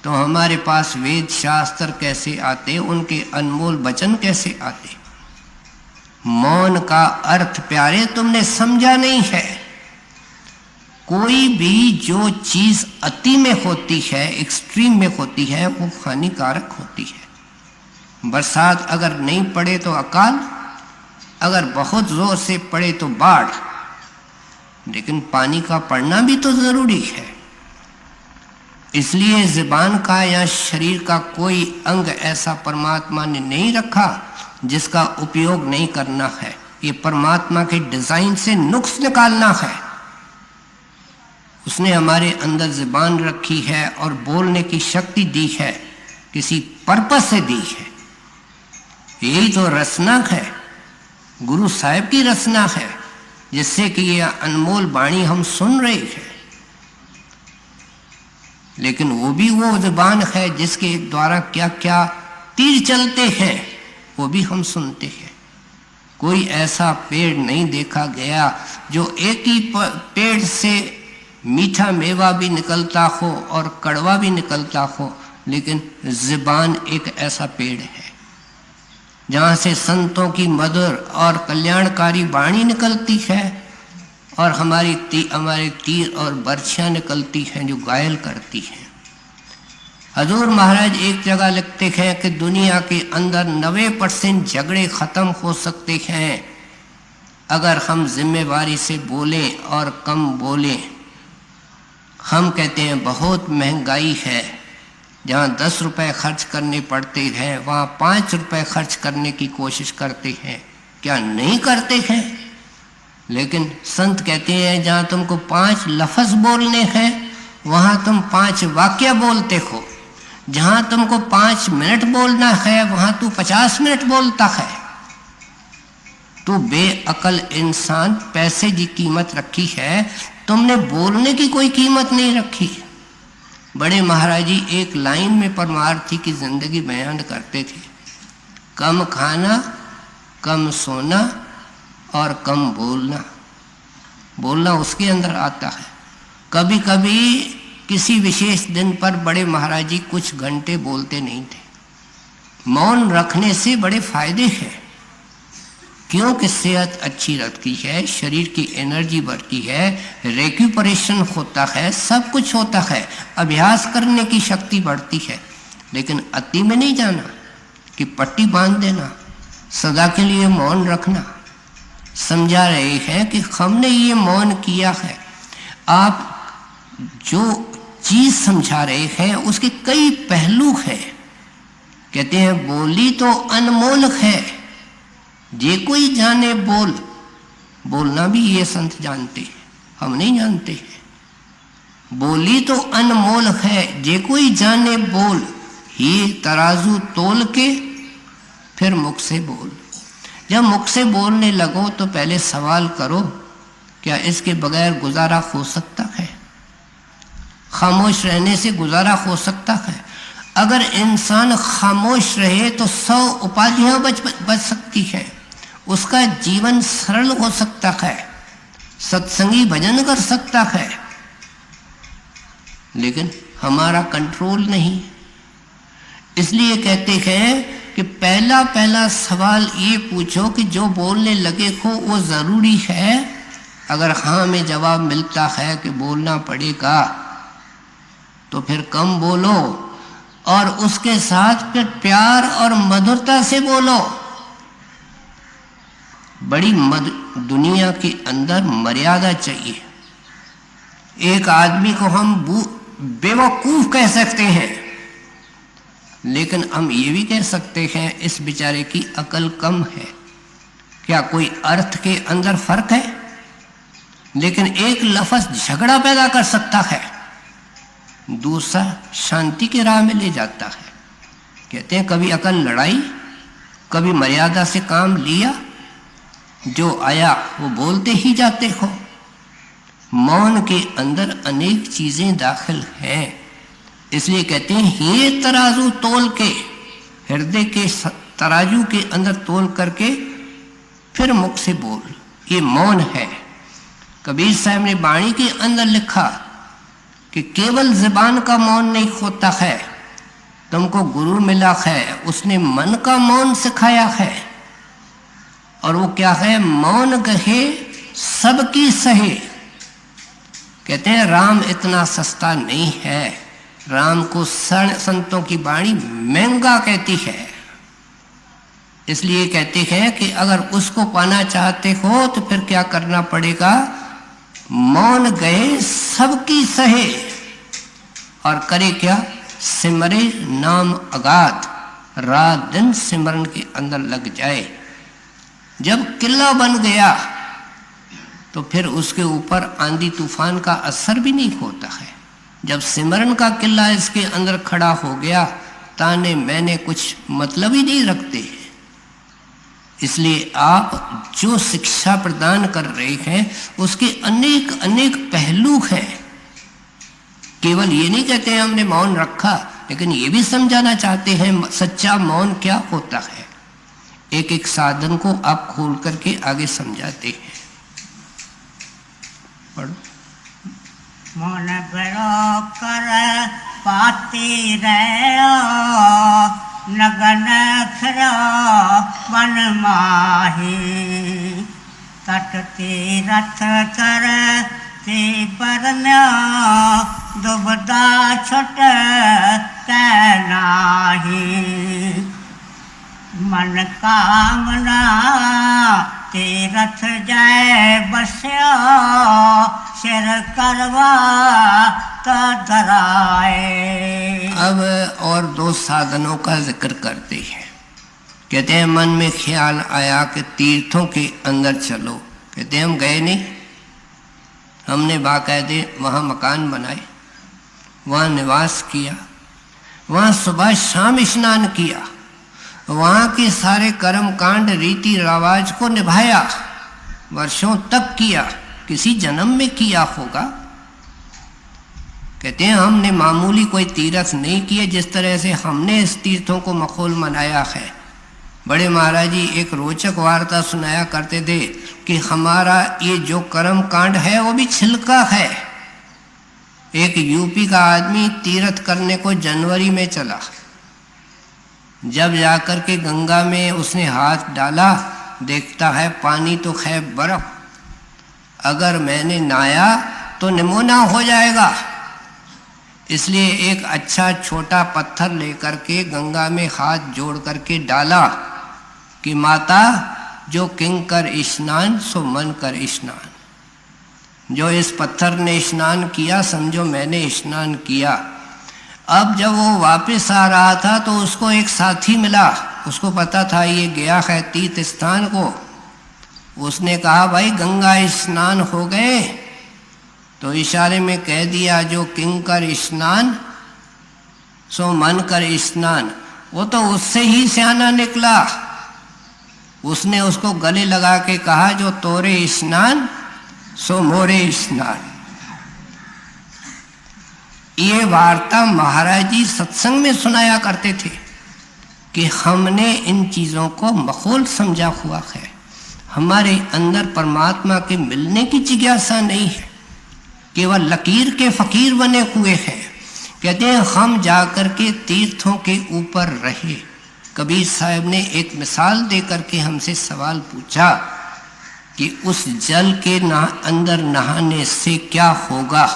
तो हमारे पास वेद शास्त्र कैसे आते, उनके अनमोल वचन कैसे आते? मौन का अर्थ प्यारे तुमने समझा नहीं है। कोई भी जो चीज अति में होती है, एक्सट्रीम में होती है, वो हानिकारक होती है। बरसात अगर नहीं पड़े तो अकाल, अगर बहुत जोर से पड़े तो बाढ़, लेकिन पानी का पड़ना भी तो जरूरी है। इसलिए ज़ुबान का या शरीर का कोई अंग ऐसा परमात्मा ने नहीं रखा जिसका उपयोग नहीं करना है। ये परमात्मा के डिजाइन से नुक्स निकालना है। उसने हमारे अंदर ज़ुबान रखी है और बोलने की शक्ति दी है, किसी पर्पस से दी है। यही तो रचना है, गुरु साहिब की रचना है, जिससे कि ये अनमोल वाणी हम सुन रहे हैं। लेकिन वो भी वो ज़ुबान है जिसके द्वारा क्या क्या तीर चलते हैं, वो भी हम सुनते हैं। कोई ऐसा पेड़ नहीं देखा गया जो एक ही पेड़ से मीठा मेवा भी निकलता हो और कड़वा भी निकलता हो, लेकिन ज़ुबान एक ऐसा पेड़ है जहाँ से संतों की मधुर और कल्याणकारी वाणी निकलती है और हमारे तीर और बर्छियाँ निकलती हैं जो घायल करती हैं। हजूर महाराज एक जगह लिखते हैं कि दुनिया के अंदर 90% झगड़े ख़त्म हो सकते हैं अगर हम जिम्मेवारी से बोलें और कम बोलें। हम कहते हैं बहुत महंगाई है, जहाँ 10 रुपए खर्च करने पड़ते हैं वहाँ 5 रुपए खर्च करने की कोशिश करते हैं। क्या नहीं करते हैं? लेकिन संत कहते हैं जहाँ तुमको 5 लफ्ज़ बोलने हैं वहाँ तुम 5 वाक्य बोलते हो। जहाँ तुमको 5 मिनट बोलना है वहाँ तू 50 मिनट बोलता है। तू बेअकल इंसान, पैसे की कीमत रखी है, तुमने बोलने की कोई कीमत नहीं रखी। बड़े महाराज जी एक लाइन में परमार्थी की जिंदगी बयान करते थे, कम खाना, कम सोना और कम बोलना। बोलना उसके अंदर आता है। कभी कभी किसी विशेष दिन पर बड़े महाराज जी कुछ घंटे बोलते नहीं थे। मौन रखने से बड़े फायदे हैं, क्योंकि सेहत अच्छी रहती है, शरीर की एनर्जी बढ़ती है, रेक्यूपरेशन होता है, सब कुछ होता है, अभ्यास करने की शक्ति बढ़ती है। लेकिन अति में नहीं जाना कि पट्टी बांध देना, सदा के लिए मौन रखना। समझा रहे हैं कि हमने ये मौन किया है। आप जो चीज समझा रहे हैं उसके कई पहलू हैं। कहते हैं बोली तो अनमोल है, जे कोई जाने बोल। बोलना भी ये संत जानते हैं, हम नहीं जानते हैं। बोली तो अनमोल है, जे कोई जाने बोल। ये तराजू तोल के फिर मुख से बोल। जब मुख से बोलने लगो तो पहले सवाल करो, क्या इसके बगैर गुजारा हो सकता है? खामोश रहने से गुजारा हो सकता है? अगर इंसान खामोश रहे तो 100 उपाधियां बच सकती है, उसका जीवन सरल हो सकता है, सत्संगी भजन कर सकता है। लेकिन हमारा कंट्रोल नहीं। इसलिए कहते हैं कि पहला सवाल ये पूछो कि जो बोलने लगे हो वो ज़रूरी है। अगर हाँ में जवाब मिलता है कि बोलना पड़ेगा तो फिर कम बोलो और उसके साथ फिर प्यार और मधुरता से बोलो। बड़ी दुनिया के अंदर मर्यादा चाहिए। एक आदमी को हम बेवकूफ कह सकते हैं, लेकिन हम ये भी कह सकते हैं इस बेचारे की अकल कम है। क्या कोई अर्थ के अंदर फर्क है? लेकिन एक लफ्ज झगड़ा पैदा कर सकता है, दूसरा शांति की राह में ले जाता है। कहते हैं कभी अकल लड़ाई, कभी मर्यादा से काम लिया, जो आया वो बोलते ही जाते हो। मौन के अंदर अनेक चीजें दाखिल हैं। इसलिए कहते हैं ये तराजू तोल के, हृदय के तराजू के अंदर तोल करके फिर मुख से बोल। ये मौन है। कबीर साहब ने वाणी के अंदर लिखा कि केवल ज़बान का मौन नहीं होता है, तुमको गुरु मिला है, उसने मन का मौन सिखाया है। और वो क्या है? मौन कहे सबकी सहे। कहते हैं राम इतना सस्ता नहीं है, राम को संतों की वाणी महंगा कहती है। इसलिए कहते हैं कि अगर उसको पाना चाहते हो तो फिर क्या करना पड़ेगा? मौन गए सबकी सहे और करे क्या? सिमरे नाम अगाध, रात दिन सिमरन के अंदर लग जाए। जब किला बन गया तो फिर उसके ऊपर आंधी तूफान का असर भी नहीं होता है। जब सिमरन का किला इसके अंदर खड़ा हो गया, ताने मैंने कुछ मतलब ही नहीं रखते। इसलिए आप जो शिक्षा प्रदान कर रहे हैं उसके अनेक अनेक पहलू हैं। केवल ये नहीं कहते हैं हमने मौन रखा, लेकिन ये भी समझाना चाहते हैं सच्चा मौन क्या होता है। एक एक साधन को आप खोल करके आगे समझाते हैं। पढ़ो। मन बड़ो कर पाती रहो, नगन खरो बन माही। तट तीरथ कर ते परन्यो, दुबदा छुट कैनाही। मन कामना तीरथ जय बस्यो, सिर करवा तो धराए। अब और 2 साधनों का जिक्र करते हैं। कहते हैं मन में ख्याल आया कि तीर्थों के अंदर चलो। कहते हैं हम गए नहीं, हमने बाकायदे वहाँ मकान बनाए, वहाँ निवास किया, वहाँ सुबह शाम स्नान किया, वहाँ के सारे कर्म कांड रीति रिवाज को निभाया, वर्षों तक किया, किसी जन्म में किया होगा। कहते हैं हमने मामूली कोई तीर्थ नहीं किए, जिस तरह से हमने इस तीर्थों को मखौल मनाया है। बड़े महाराज जी एक रोचक वार्ता सुनाया करते थे कि हमारा ये जो कर्म कांड है वो भी छिलका है। एक यूपी का आदमी तीर्थ करने को जनवरी में चला, जब जाकर के गंगा में उसने हाथ डाला, देखता है पानी तो है बर्फ, अगर मैंने नहाया तो निमोना हो जाएगा। इसलिए एक अच्छा छोटा पत्थर लेकर के गंगा में हाथ जोड़ करके डाला कि माता जो किंकर स्नान सो मन कर स्नान। जो इस पत्थर ने स्नान किया समझो मैंने स्नान किया। अब जब वो वापस आ रहा था तो उसको एक साथी मिला, उसको पता था ये गया है तीर्थ स्थान को। उसने कहा भाई गंगा स्नान हो गए? तो इशारे में कह दिया जो किंकर स्नान सो मन कर स्नान। वो तो उससे ही सियाना निकला। उसने उसको गले लगा के कहा जो तोरे स्नान सो मोरे स्नान। ये वार्ता महाराज जी सत्संग में सुनाया करते थे कि हमने इन चीज़ों को मखौल समझा हुआ है। हमारे अंदर परमात्मा के मिलने की जिज्ञासा नहीं है, केवल लकीर के फकीर बने हुए हैं। कहते हैं हम जाकर के तीर्थों के ऊपर रहे। कबीर साहब ने एक मिसाल देकर के हमसे सवाल पूछा कि उस जल के अंदर नहाने से क्या होगा।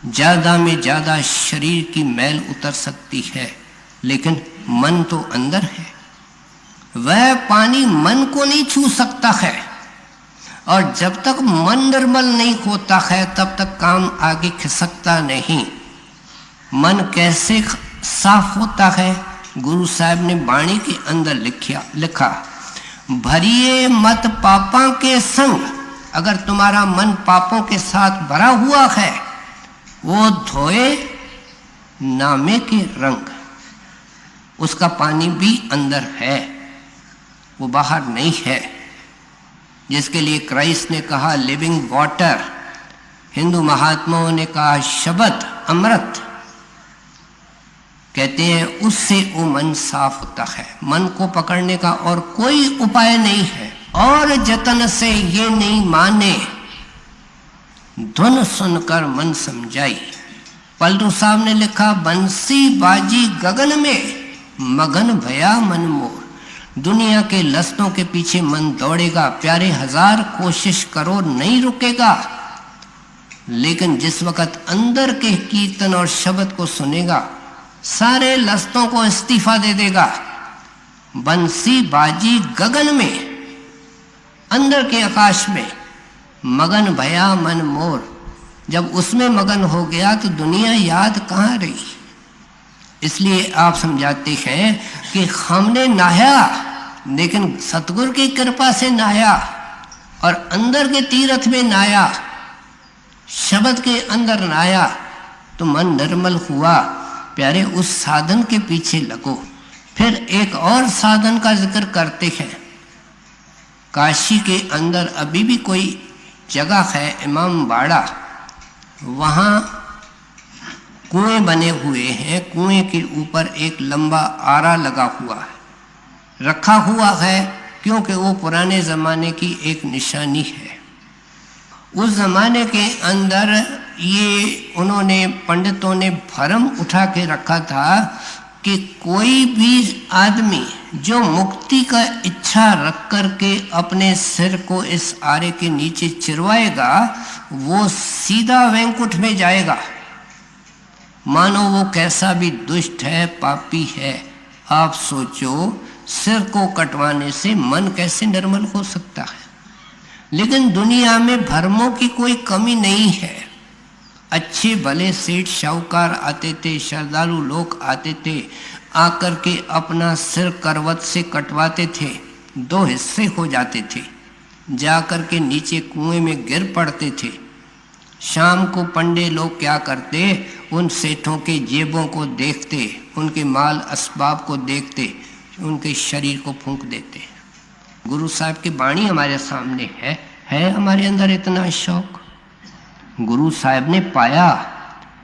ज़्यादा में ज़्यादा शरीर की मैल उतर सकती है, लेकिन मन तो अंदर है। वह पानी मन को नहीं छू सकता है, और जब तक मन निर्मल नहीं होता है तब तक काम आगे खिसकता नहीं। मन कैसे साफ होता है? गुरु साहब ने वाणी के अंदर लिखा भरिए मत पापा के संग। अगर तुम्हारा मन पापों के साथ भरा हुआ है, वो धोए नामे के रंग। उसका पानी भी अंदर है, वो बाहर नहीं है। जिसके लिए क्राइस्ट ने कहा लिविंग वाटर, हिंदू महात्माओं ने कहा शब्द अमृत। कहते हैं उससे वो मन साफ होता है। मन को पकड़ने का और कोई उपाय नहीं है। और जतन से ये नहीं माने धुन सुनकर मन समझाई। पलटू साहब ने लिखा बंसी बाजी गगन में मगन भया मन मोर। दुनिया के लस्तों के पीछे मन दौड़ेगा, प्यारे हजार कोशिश करो नहीं रुकेगा। लेकिन जिस वक्त अंदर के कीर्तन और शब्द को सुनेगा, सारे लस्तों को इस्तीफा दे देगा। बंसी बाजी गगन में, अंदर के आकाश में मगन भया मन मोर। जब उसमें मगन हो गया तो दुनिया याद कहाँ रही। इसलिए आप समझाते हैं कि हमने नहाया, लेकिन सतगुरु की कृपा से नहाया और अंदर के तीर्थ में नहाया, शब्द के अंदर नहाया तो मन निर्मल हुआ। प्यारे उस साधन के पीछे लगो। फिर एक और साधन का जिक्र करते हैं। काशी के अंदर अभी भी कोई जगह है इमाम बाड़ा, वहाँ कुएं बने हुए हैं। कुएं के ऊपर एक लंबा आरा लगा हुआ है, रखा हुआ है, क्योंकि वो पुराने ज़माने की एक निशानी है। उस ज़माने के अंदर ये उन्होंने पंडितों ने भरम उठा के रखा था कि कोई भी आदमी जो मुक्ति का इच्छा रख कर के अपने सिर को इस आरे के नीचे चिरवाएगा, वो सीधा वैकुंठ में जाएगा। मानो वो कैसा भी दुष्ट है, पापी है। आप सोचो, सिर को कटवाने से मन कैसे निर्मल हो सकता है। लेकिन दुनिया में भरमों की कोई कमी नहीं है। अच्छे भले सेठ शाहूकार आते थे, श्रद्धालु लोग आते थे, आकर के अपना सिर करवट से कटवाते थे। 2 हिस्से हो जाते थे, जाकर के नीचे कुएं में गिर पड़ते थे। शाम को पंडे लोग क्या करते, उन सेठों के जेबों को देखते, उनके माल असबाब को देखते, उनके शरीर को फूंक देते। गुरु साहब की वाणी हमारे सामने है हमारे अंदर इतना शौक। गुरु साहब ने पाया,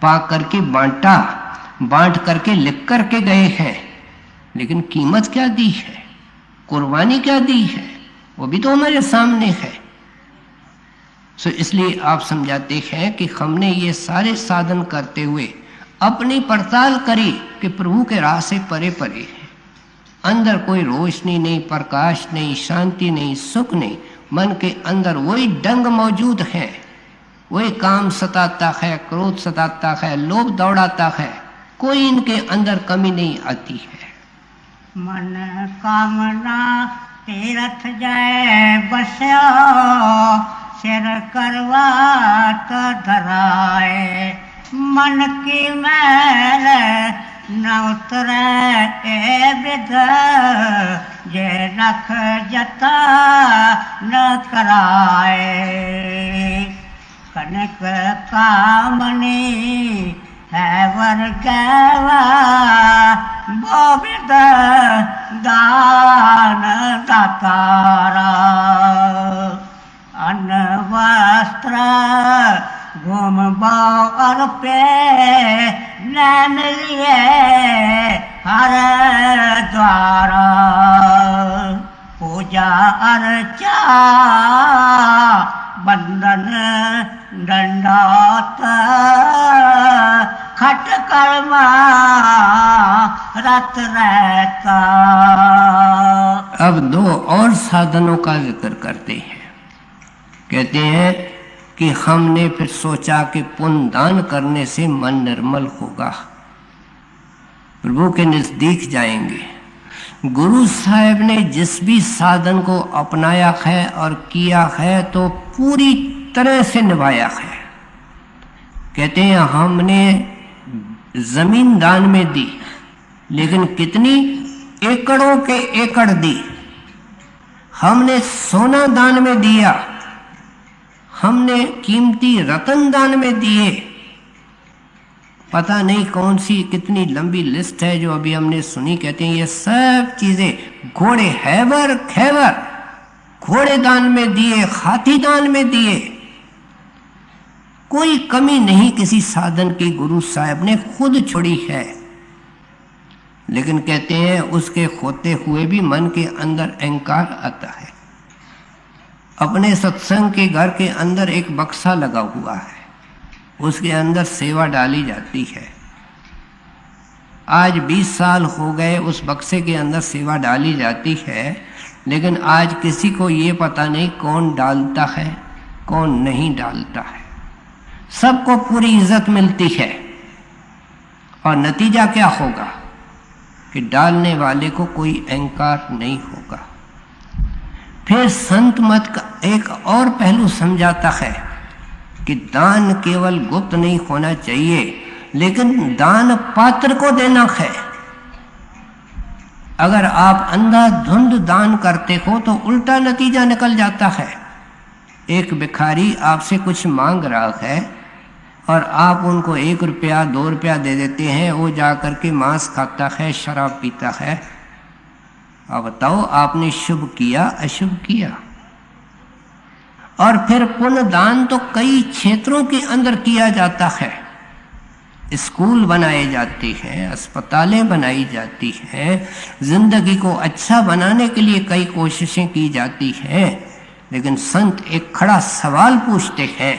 पा करके बांटा, बांट करके लिख करके गए हैं, लेकिन कीमत क्या दी है, कुर्बानी क्या दी है, वो भी तो हमारे सामने है। सो इसलिए आप समझाते हैं कि हमने ये सारे साधन करते हुए अपनी पड़ताल करी कि प्रभु के राह से परे परे है। अंदर कोई रोशनी नहीं, प्रकाश नहीं, शांति नहीं, सुख नहीं। मन के अंदर वही डंग मौजूद है, वही काम सताता है, क्रोध सताता है, लोभ दौड़ाता है। कोई इनके अंदर कमी नहीं आती है। मन कामना तीरथ जय बस्यो सिर करवात धराए मन की मैल न उतरे ए विध जे रख जता न कराए कनक कामनी है वर गवा बोविद दान दातारा अन्न वस्त्र घूम और पे न मिलिए हर द्वारा पूजा अर्चा बंधन दंडौत खट कर्मा रत रहता। अब दो और साधनों का जिक्र करते हैं। कहते हैं कि हमने फिर सोचा कि पुण्य दान करने से मन निर्मल होगा, प्रभु के नजदीक जाएंगे। गुरु साहब ने जिस भी साधन को अपनाया है और किया है तो पूरी तरह से निभाया है। कहते हैं हमने जमीन दान में दी, लेकिन कितनी एकड़ों के एकड़ दी। हमने सोना दान में दिया, हमने कीमती रतन दान में दिए। पता नहीं कौन सी कितनी लंबी लिस्ट है जो अभी हमने सुनी। कहते हैं ये सब चीजें घोड़े हैबर खैबर घोड़े दान में दिए, हाथी दान में दिए। कोई कमी नहीं किसी साधन की गुरु साहब ने खुद छोड़ी है। लेकिन कहते हैं उसके होते हुए भी मन के अंदर अहंकार आता है। अपने सत्संग के घर के अंदर एक बक्सा लगा हुआ है, उसके अंदर सेवा डाली जाती है। आज 20 साल हो गए उस बक्से के अंदर सेवा डाली जाती है, लेकिन आज किसी को ये पता नहीं कौन डालता है कौन नहीं डालता है। सबको पूरी इज्जत मिलती है और नतीजा क्या होगा कि डालने वाले को कोई अहंकार नहीं होगा। फिर संत मत का एक और पहलू समझाता है कि दान केवल गुप्त नहीं होना चाहिए, लेकिन दान पात्र को देना है। अगर आप अंधाधुंध दान करते हो तो उल्टा नतीजा निकल जाता है। एक भिखारी आपसे कुछ मांग रहा है और आप उनको 1 रुपया 2 रुपया दे देते हैं, वो जाकर के मांस खाता है, शराब पीता है। अब बताओ आपने शुभ किया अशुभ किया। और फिर पुण्य दान तो कई क्षेत्रों के अंदर किया जाता है। स्कूल बनाए जाते हैं, अस्पतालें बनाई जाती हैं, जिंदगी को अच्छा बनाने के लिए कई कोशिशें की जाती हैं। लेकिन संत एक खड़ा सवाल पूछते हैं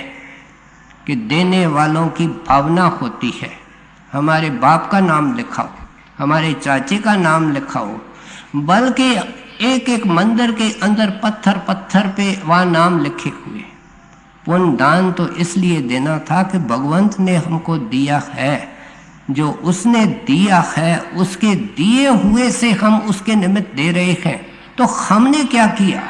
कि देने वालों की भावना होती है। हमारे बाप का नाम लिखाओ, हमारे चाचे का नाम लिखाओ, बल्कि एक एक मंदिर के अंदर पत्थर पत्थर पे वहाँ नाम लिखे हुए। पुण्य दान तो इसलिए देना था कि भगवंत ने हमको दिया है, जो उसने दिया है उसके दिए हुए से हम उसके निमित्त दे रहे हैं। तो हमने क्या किया?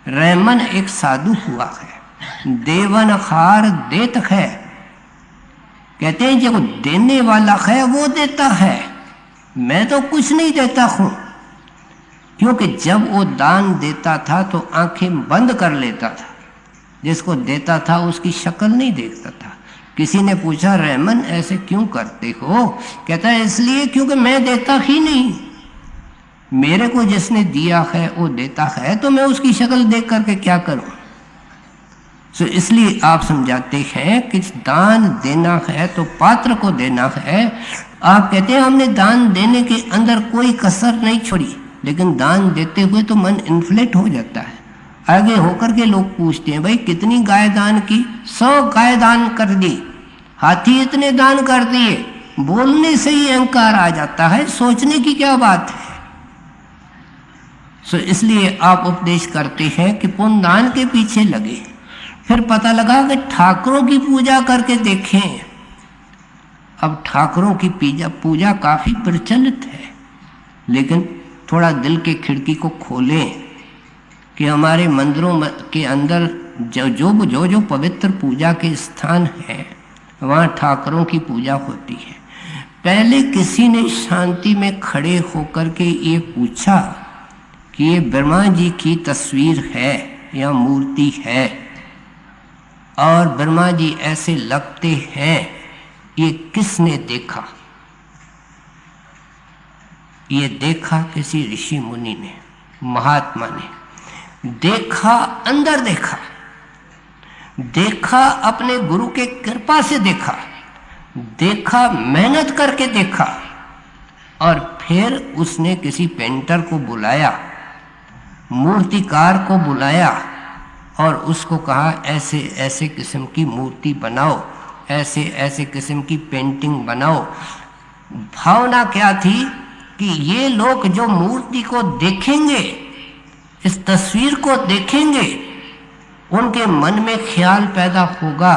रहमन एक साधु हुआ है, देवन हार देत है। कहते हैं जो देने वाला है वो देता है, मैं तो कुछ नहीं देता हूं। क्योंकि जब वो दान देता था तो आंखें बंद कर लेता था, जिसको देता था उसकी शक्ल नहीं देखता था। किसी ने पूछा रहमन ऐसे क्यों करते हो? कहता है इसलिए क्योंकि मैं देता ही नहीं, मेरे को जिसने दिया है वो देता है, तो मैं उसकी शक्ल देख करके क्या करूं। तो इसलिए आप समझाते हैं कि दान देना है तो पात्र को देना है। आप कहते हैं हमने दान देने के अंदर कोई कसर नहीं छोड़ी, लेकिन दान देते हुए तो मन इन्फ्लेट हो जाता है। आगे होकर के लोग पूछते हैं भाई कितनी गाय दान की? 100 गाय दान कर दी, हाथी इतने दान कर दिए। बोलने से ही अहंकार आ जाता है, सोचने की क्या बात है। सो इसलिए आप उपदेश करते हैं कि पुण्य दान के पीछे लगे। फिर पता लगा कि ठाकुरों की पूजा करके देखें। अब ठाकुरों की पूजा काफी प्रचलित है, लेकिन थोड़ा दिल के खिड़की को खोलें कि हमारे मंदिरों के अंदर जो पवित्र पूजा के स्थान हैं वहाँ ठाकरों की पूजा होती है। पहले किसी ने शांति में खड़े होकर के ये पूछा कि ये ब्रह्मा जी की तस्वीर है या मूर्ति है और ब्रह्मा जी ऐसे लगते हैं, ये किसने देखा? ये देखा किसी ऋषि मुनि ने, महात्मा ने देखा, अंदर देखा, देखा अपने गुरु के कृपा से देखा, देखा मेहनत करके देखा, और फिर उसने किसी पेंटर को बुलाया, मूर्तिकार को बुलाया और उसको कहा ऐसे ऐसे किस्म की मूर्ति बनाओ, ऐसे ऐसे किस्म की पेंटिंग बनाओ। भावना क्या थी कि ये लोग जो मूर्ति को देखेंगे, इस तस्वीर को देखेंगे, उनके मन में ख्याल पैदा होगा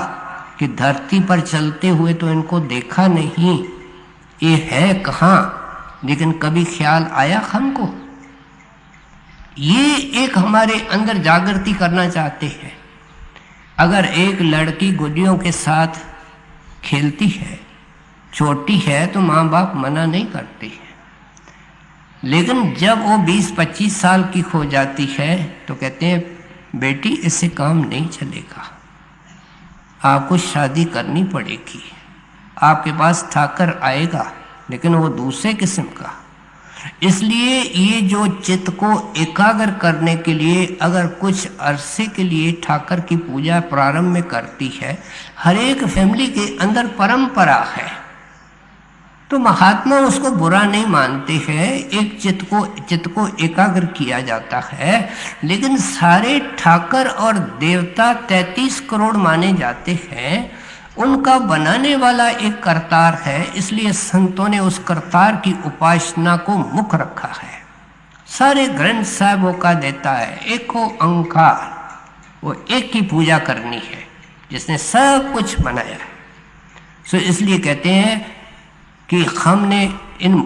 कि धरती पर चलते हुए तो इनको देखा नहीं, ये है कहाँ, लेकिन कभी ख्याल आया हमको? ये एक हमारे अंदर जागृति करना चाहते हैं। अगर एक लड़की गुड्डियों के साथ खेलती है, छोटी है, तो माँ बाप मना नहीं करते हैं, लेकिन जब वो 20-25 साल की हो जाती है तो कहते हैं बेटी इससे काम नहीं चलेगा, आपको शादी करनी पड़ेगी, आपके पास ठाकर आएगा लेकिन वो दूसरे किस्म का। इसलिए ये जो चित्त को एकाग्र करने के लिए अगर कुछ अरसे के लिए ठाकर की पूजा प्रारंभ में करती है, हर एक फैमिली के अंदर परंपरा है, तो महात्मा उसको बुरा नहीं मानते हैं। एक चित्त को एकाग्र किया जाता है, लेकिन सारे ठाकर और देवता 33 करोड़ माने जाते हैं, उनका बनाने वाला एक करतार है, इसलिए संतों ने उस करतार की उपासना को मुख्य रखा है। सारे ग्रंथ साहिबों का देता है एक ओंकार, वो एक की पूजा करनी है जिसने सब कुछ बनाया है। सो इसलिए कहते हैं कि हमने इन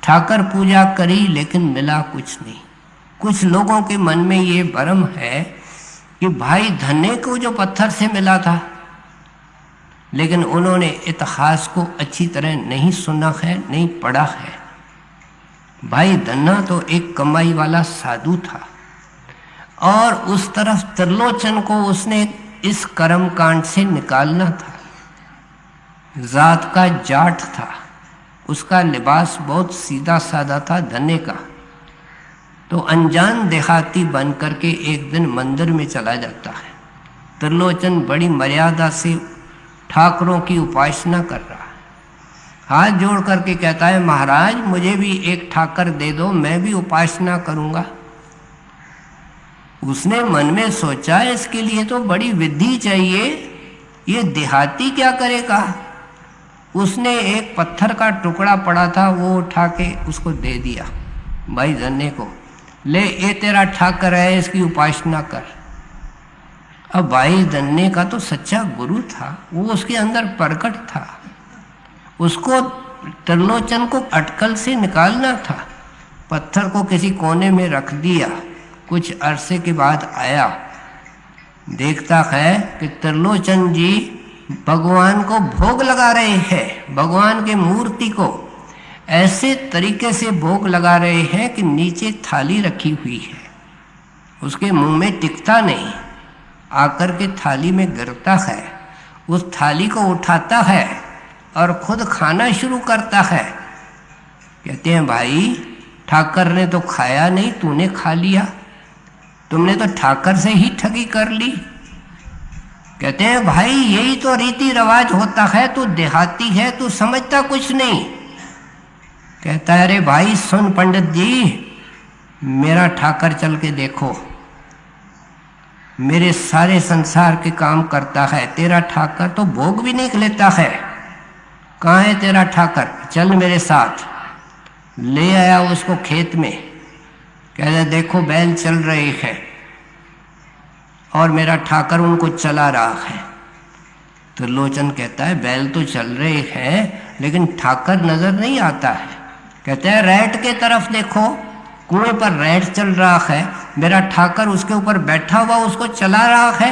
ठाकर पूजा करी लेकिन मिला कुछ नहीं। कुछ लोगों के मन में ये भ्रम है कि भाई धन्ने को जो पत्थर से मिला था, लेकिन उन्होंने इतिहास को अच्छी तरह नहीं सुना है, नहीं पढ़ा है। भाई धन्ना तो एक कमाई वाला साधु था और उस तरफ त्रिलोचन को उसने इस कर्म कांड से निकालना था। जात का जाट था, उसका लिबास बहुत सीधा साधा था धन्ने का, तो अनजान देहाती बन करके एक दिन मंदिर में चला जाता है। त्रिलोचन बड़ी मर्यादा से ठाकरों की उपासना कर रहा है, हाथ जोड़ करके कहता है महाराज मुझे भी एक ठाकर दे दो, मैं भी उपासना करूंगा। उसने मन में सोचा इसके लिए तो बड़ी विधि चाहिए, ये देहाती क्या करेगा। उसने एक पत्थर का टुकड़ा पड़ा था, वो उठा के उसको दे दिया भाई धन्ने को, ले ये तेरा ठाकर है, इसकी उपासना कर। अब भाई धन्ने का तो सच्चा गुरु था, वो उसके अंदर प्रकट था, उसको त्रिलोचन को अटकल से निकालना था। पत्थर को किसी कोने में रख दिया। कुछ अरसे के बाद आया, देखता है कि त्रिलोचन जी भगवान को भोग लगा रहे हैं, भगवान के मूर्ति को ऐसे तरीके से भोग लगा रहे हैं कि नीचे थाली रखी हुई है, उसके मुंह में टिकता नहीं, आकर के थाली में गिरता है, उस थाली को उठाता है और खुद खाना शुरू करता है। कहते हैं भाई ठाकर ने तो खाया नहीं, तूने खा लिया, तुमने तो ठाकर से ही ठगी कर ली। कहते हैं भाई यही तो रीति रिवाज होता है, तू देहाती है, तू समझता कुछ नहीं। कहता है अरे भाई सुन पंडित जी, मेरा ठाकर चल के देखो, मेरे सारे संसार के काम करता है, तेरा ठाकर तो भोग भी नहीं लेता है, कहाँ है तेरा ठाकर, चल मेरे साथ। ले आया उसको खेत में, कहते देखो बैल चल रहे हैं और मेरा ठाकर उनको चला रहा है। तो लोचन कहता है बैल तो चल रहे हैं लेकिन ठाकर नजर नहीं आता है। कहते हैं रैट के तरफ देखो, कुएं पर रैट चल रहा है, मेरा ठाकर उसके ऊपर बैठा हुआ उसको चला रहा है।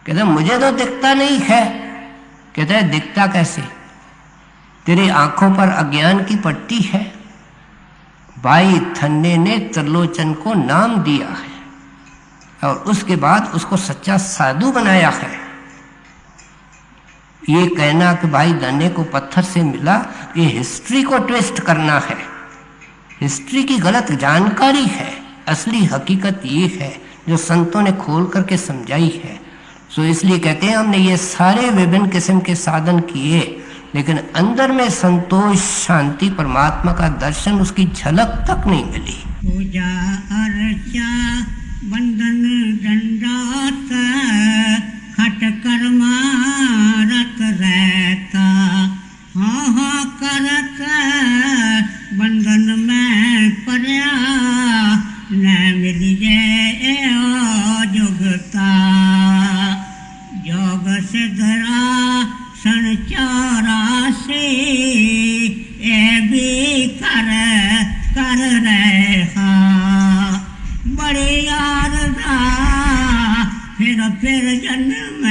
कहते मुझे तो दिखता नहीं है। कहते हैं दिखता कैसे, तेरी आंखों पर अज्ञान की पट्टी है। भाई थन्ने ने त्रिलोचन को नाम दिया है और उसके बाद उसको सच्चा साधु बनाया है। ये कहना कि भाई धन्ने को पत्थर से मिला, ये हिस्ट्री को ट्विस्ट करना है, हिस्ट्री की गलत जानकारी है। असली हकीकत ये है जो संतों ने खोल करके समझाई है। सो इसलिए कहते हैं हमने ये सारे विभिन्न किस्म के साधन किए, लेकिन अंदर में संतोष, शांति, परमात्मा का दर्शन, उसकी झलक तक नहीं मिली। पूजा अर्चा बंधन दंडात खट कर्मा रत रहता, हाँ हाँ करत बंधन में पर्या न मिलिए जुगता। योग से धरा सन 84 ए भी कर रहा बड़ी यारदा फिर जन्म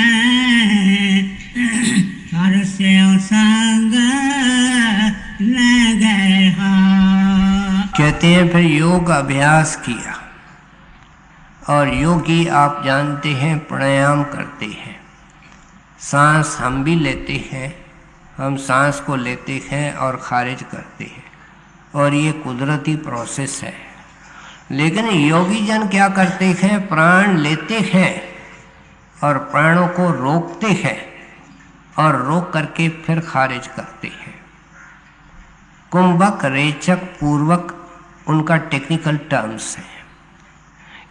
हर से संग न गए। कहते हैं फिर योग अभ्यास किया और योगी आप जानते हैं प्राणायाम करते हैं। सांस हम भी लेते हैं, हम सांस को लेते हैं और खारिज करते हैं और ये कुदरती प्रोसेस है। लेकिन योगी जन क्या करते हैं, प्राण लेते हैं और प्राणों को रोकते हैं और रोक करके फिर खारिज करते हैं। कुंभक, रेचक, पूर्वक उनका टेक्निकल टर्म्स हैं।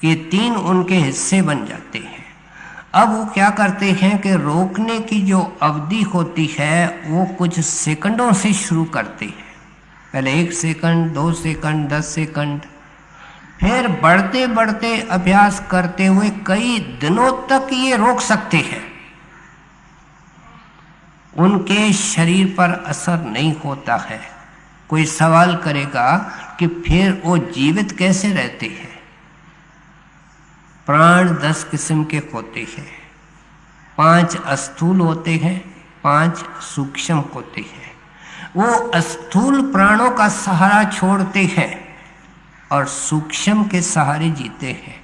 ये 3 उनके हिस्से बन जाते हैं। अब वो क्या करते हैं कि रोकने की जो अवधि होती है वो कुछ सेकंडों से शुरू करते हैं। पहले 1 सेकंड, 2 सेकंड, 10 सेकंड, फिर बढ़ते बढ़ते अभ्यास करते हुए कई दिनों तक ये रोक सकते हैं। उनके शरीर पर असर नहीं होता है। कोई सवाल करेगा कि फिर वो जीवित कैसे रहते हैं। प्राण 10 किस्म के होते हैं, 5 स्थूल होते हैं, 5 सूक्ष्म होते हैं। वो स्थूल प्राणों का सहारा छोड़ते हैं और सूक्ष्म के सहारे जीते हैं।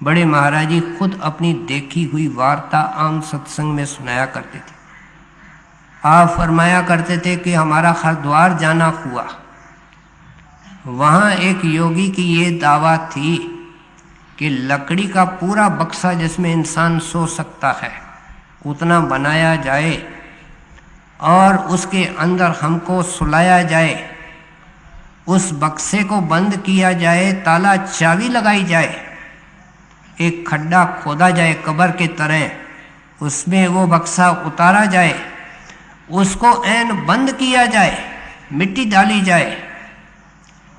बड़े महाराज जी खुद अपनी देखी हुई वार्ता आम सत्संग में सुनाया करते थे। आप फरमाया करते थे कि हमारा हरिद्वार जाना हुआ, वहाँ एक योगी की ये दावा थी कि लकड़ी का पूरा बक्सा जिसमें इंसान सो सकता है उतना बनाया जाए और उसके अंदर हमको सुलाया जाए, उस बक्से को बंद किया जाए, ताला चाबी लगाई जाए, एक खड्डा खोदा जाए कब्र के तरह, उसमें वो बक्सा उतारा जाए, उसको ऐन बंद किया जाए, मिट्टी डाली जाए,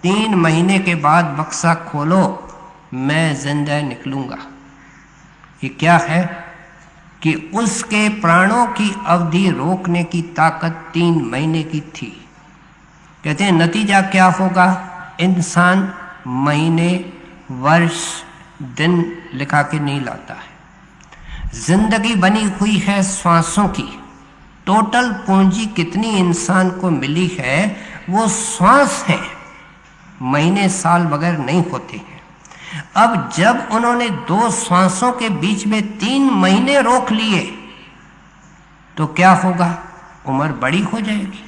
3 महीने के बाद बक्सा खोलो, मैं जिंदा निकलूंगा। ये क्या है कि उसके प्राणों की अवधि रोकने की ताकत 3 महीने की थी। कहते हैं नतीजा क्या होगा, इंसान महीने, वर्ष, दिन लिखा के नहीं लाता है। जिंदगी बनी हुई है श्वासों की। टोटल पूंजी कितनी इंसान को मिली है वो श्वास है, महीने साल बगैर नहीं होते हैं। अब जब उन्होंने 2 श्वासों के बीच में 3 महीने रोक लिए तो क्या होगा, उम्र बड़ी हो जाएगी।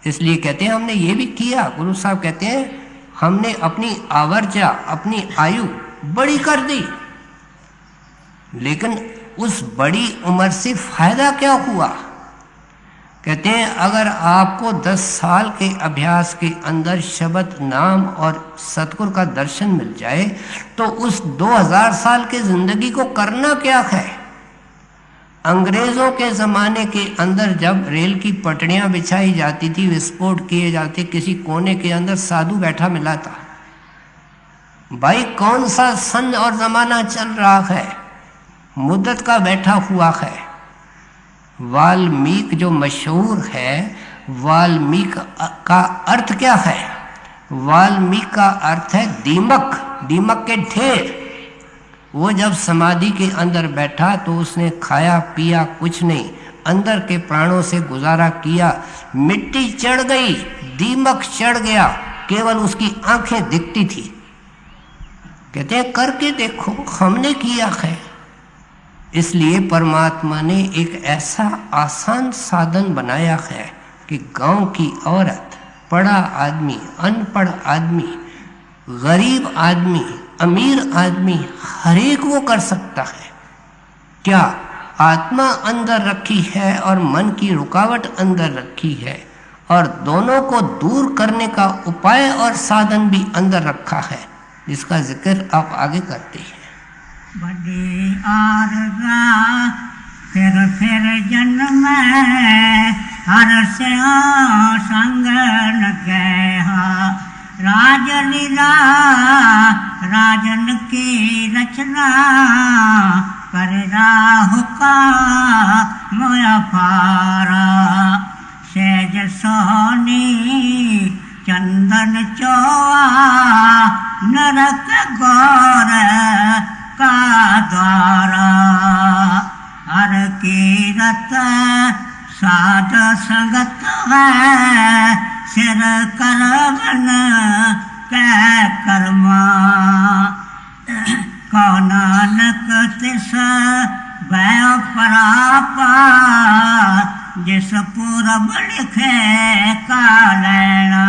इसलिए कहते हैं हमने ये भी किया। गुरु साहब कहते हैं हमने अपनी आवर्जा, अपनी आयु बड़ी कर दी, लेकिन उस बड़ी उम्र से फायदा क्या हुआ। कहते हैं अगर आपको 10 साल के अभ्यास के अंदर शब्द, नाम और सतगुरु का दर्शन मिल जाए तो उस 2000 साल की जिंदगी को करना क्या है। अंग्रेजों के ज़माने के अंदर जब रेल की पटड़ियाँ बिछाई जाती थी, विस्फोट किए जाते, किसी कोने के अंदर साधु बैठा मिला था। भाई कौन सा सन और ज़माना चल रहा है, मुद्दत का बैठा हुआ है। वाल्मीकि जो मशहूर है, वाल्मीकि का अर्थ क्या है, वाल्मीकि का अर्थ है दीमक, दीमक के ढेर। वो जब समाधि के अंदर बैठा तो उसने खाया पिया कुछ नहीं, अंदर के प्राणों से गुजारा किया। मिट्टी चढ़ गई, दीमक चढ़ गया, केवल उसकी आंखें दिखती थी। कहते हैं करके देखो, हमने किया है। इसलिए परमात्मा ने एक ऐसा आसान साधन बनाया है कि गांव की औरत, पढ़ा आदमी, अनपढ़ आदमी, गरीब आदमी, अमीर आदमी, हर एक वो कर सकता है। क्या आत्मा अंदर रखी है और मन की रुकावट अंदर रखी है, और दोनों को दूर करने का उपाय और साधन भी अंदर रखा है, जिसका जिक्र आप आगे करते हैं। बड़ी आरज़ा फिर जन्म हर से संग न कहा, राजलीला राजन की रचना कर राहु का मोया पारा, सेज सोनी चंदन चोआ नरक गौर का द्वारा, हर कीरत साध संगत है, सिर करवन कै कर्मा, कौ नानक तिस भय परापा, जिस पूरब लिखे का लेना,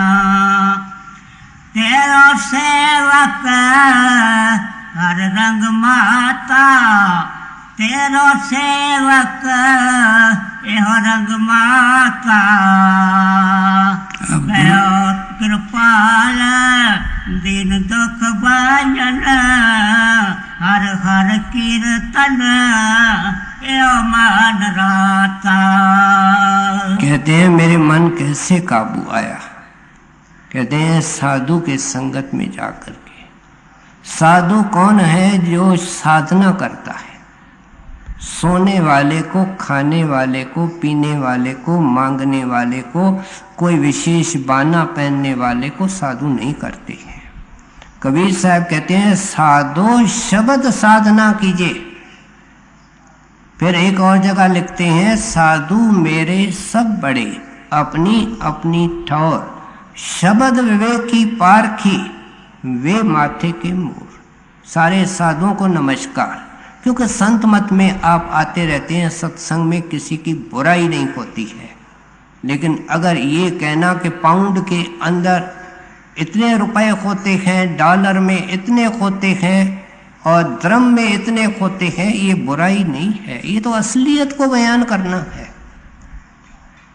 तेरो सेवक हर रंग माता, तेरो सेवक एहो रंग माता, भयो कृपाल दीन दुख भंजन, हर हर कीर्तन एहो मन राता। कहते हैं मेरे मन कैसे काबू आया? कहते हैं साधु के संगत में जाकर के। साधु कौन है? जो साधना करता है। सोने वाले को, खाने वाले को, पीने वाले को, मांगने वाले को, कोई विशेष बाना पहनने वाले को साधु नहीं करते हैं। कबीर साहब कहते हैं साधो शब्द साधना कीजिए। फिर एक और जगह लिखते हैं साधु मेरे सब बड़े, अपनी अपनी ठौर, शब्द विवेकी पारखी, वे माथे के मोर। सारे साधुओं को नमस्कार। क्योंकि संत मत में आप आते रहते हैं, सत्संग में किसी की बुराई नहीं होती है। लेकिन अगर ये कहना कि पाउंड के अंदर इतने रुपए होते हैं, डॉलर में इतने होते हैं और द्रम में इतने होते हैं, ये बुराई नहीं है, ये तो असलियत को बयान करना है।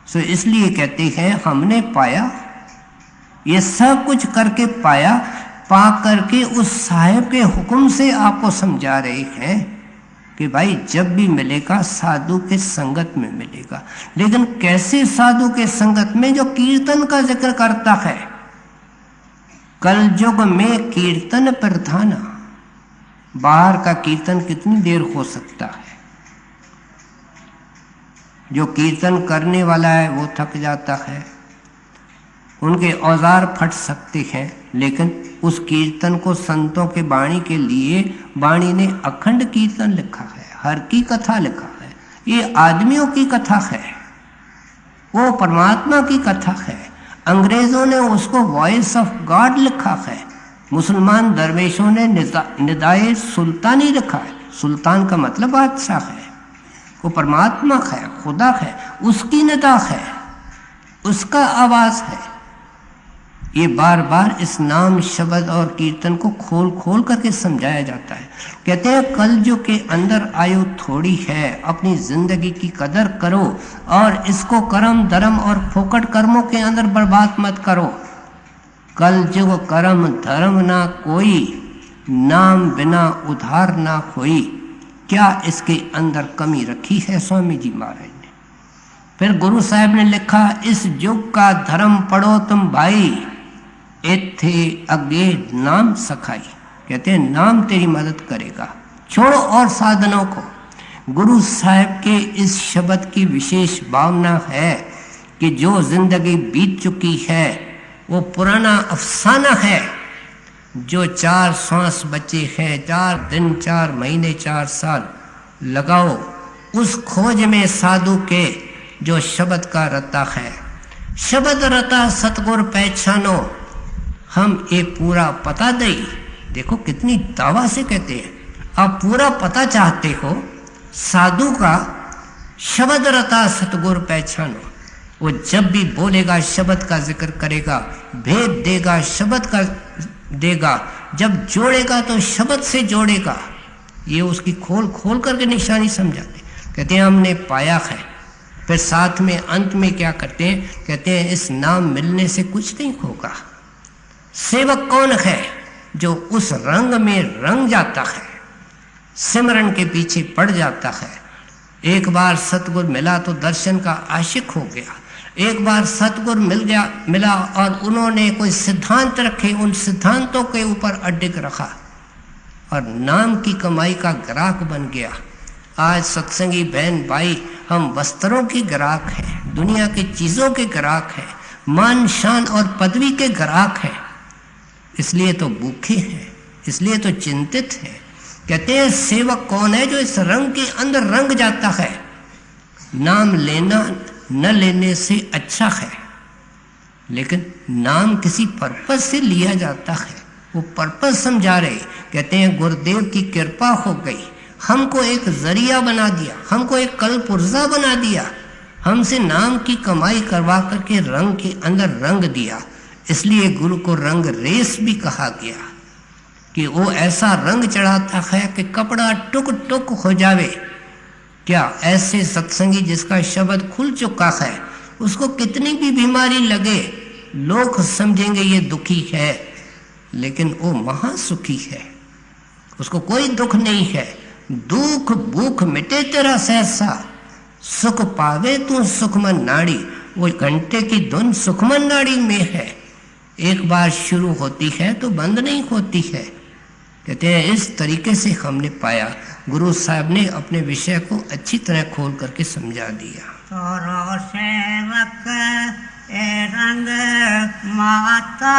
सो इसलिए कहते हैं हमने पाया, ये सब कुछ करके पाया, पा करके उस साहिब के हुक्म से आपको समझा रहे हैं कि भाई जब भी मिलेगा साधु के संगत में मिलेगा। लेकिन कैसे साधु के संगत में? जो कीर्तन का जिक्र करता है। कलयुग में कीर्तन प्रधाना। बाहर का कीर्तन कितनी देर हो सकता है? जो कीर्तन करने वाला है वो थक जाता है, उनके औजार फट सकते हैं, लेकिन उस कीर्तन को संतों के वाणी के लिए वाणी ने अखंड कीर्तन लिखा है, हर की कथा लिखा है। ये आदमियों की कथा है, वो परमात्मा की कथा है। अंग्रेजों ने उसको वॉइस ऑफ गॉड लिखा है, मुसलमान दरवेशों ने निदाए सुल्तानी लिखा है। सुल्तान का मतलब बादशाह है, वो परमात्मा है, खुदा है, उसकी निदा है, उसका आवाज है। ये बार बार इस नाम शब्द और कीर्तन को खोल खोल करके समझाया जाता है। कहते हैं कलयुग के अंदर आयु थोड़ी है, अपनी जिंदगी की कदर करो और इसको कर्म धर्म और फोकट कर्मों के अंदर बर्बाद मत करो। कलयुग कर्म धर्म ना कोई, नाम बिना उधार ना होई। क्या इसके अंदर कमी रखी है स्वामी जी महाराज ने? फिर गुरु साहब ने लिखा इस युग का धर्म पढ़ो तुम भाई, इत्थे अगे नाम सखाई। कहते हैं नाम तेरी मदद करेगा, छोड़ो और साधनों को। गुरु साहब के इस शब्द की विशेष भावना है कि जो जिंदगी बीत चुकी है वो पुराना अफसाना है जो 4 श्वास बचे हैं, 4 दिन 4 महीने 4 साल लगाओ उस खोज में साधु के जो शब्द का रता है। शब्द रता सतगुर पहचानो, हम ये पूरा पता दई। देखो कितनी दावा से कहते हैं, आप पूरा पता चाहते हो साधु का, शब्द रता सतगुर पहचानो। वो जब भी बोलेगा शब्द का जिक्र करेगा, भेद देगा शब्द का देगा, जब जोड़ेगा तो शब्द से जोड़ेगा। ये उसकी खोल खोल करके निशानी समझाते, कहते हैं हमने पाया है। फिर साथ में अंत में क्या करते हैं, कहते हैं इस नाम मिलने से कुछ नहीं होगा। सेवक कौन है जो उस रंग में रंग जाता है, सिमरन के पीछे पड़ जाता है। एक बार सतगुर मिला तो दर्शन का आशिक हो गया। एक बार सतगुर मिला और उन्होंने कोई सिद्धांत रखे, उन सिद्धांतों के ऊपर अडिग रखा और नाम की कमाई का ग्राहक बन गया। आज सत्संगी बहन भाई हम वस्त्रों के ग्राहक हैं, दुनिया की चीज़ों के ग्राहक हैं, मान शान और पदवी के ग्राहक हैं। इसलिए तो भूखे हैं, इसलिए तो चिंतित हैं। कहते हैं सेवक कौन है जो इस रंग के अंदर रंग जाता है। नाम लेना न लेने से अच्छा है, लेकिन नाम किसी पर्पस से लिया जाता है। वो पर्पस समझा रहे, कहते हैं गुरुदेव की कृपा हो गई, हमको एक जरिया बना दिया, हमको एक कल पुर्जा बना दिया, हमसे नाम की कमाई करवा करके रंग के अंदर रंग दिया। इसलिए गुरु को रंग रेस भी कहा गया कि वो ऐसा रंग चढ़ाता है कि कपड़ा टुक टुक हो जावे। क्या ऐसे सत्संगी जिसका शब्द खुल चुका है, उसको कितनी भी बीमारी लगे, लोग समझेंगे ये दुखी है, लेकिन वो महासुखी है, उसको कोई दुख नहीं है। दुख भूख मिटे तेरा सहसा, सुख पावे तू सुखमन नाड़ी। वो घंटे की धुन सुखमन नाड़ी में है, एक बार शुरू होती है तो बंद नहीं होती है। कहते हैं इस तरीके से हमने पाया, गुरु साहब ने अपने विषय को अच्छी तरह खोल करके समझा दिया। तोरो सेवक ए रंग माता,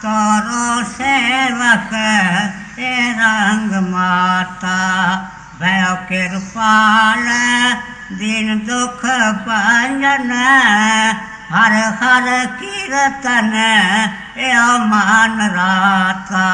तोरो सेवक ए रंग माता, भयो कृपाल दिन दुख भंजन, हर हर कीर्तन ए मान राता।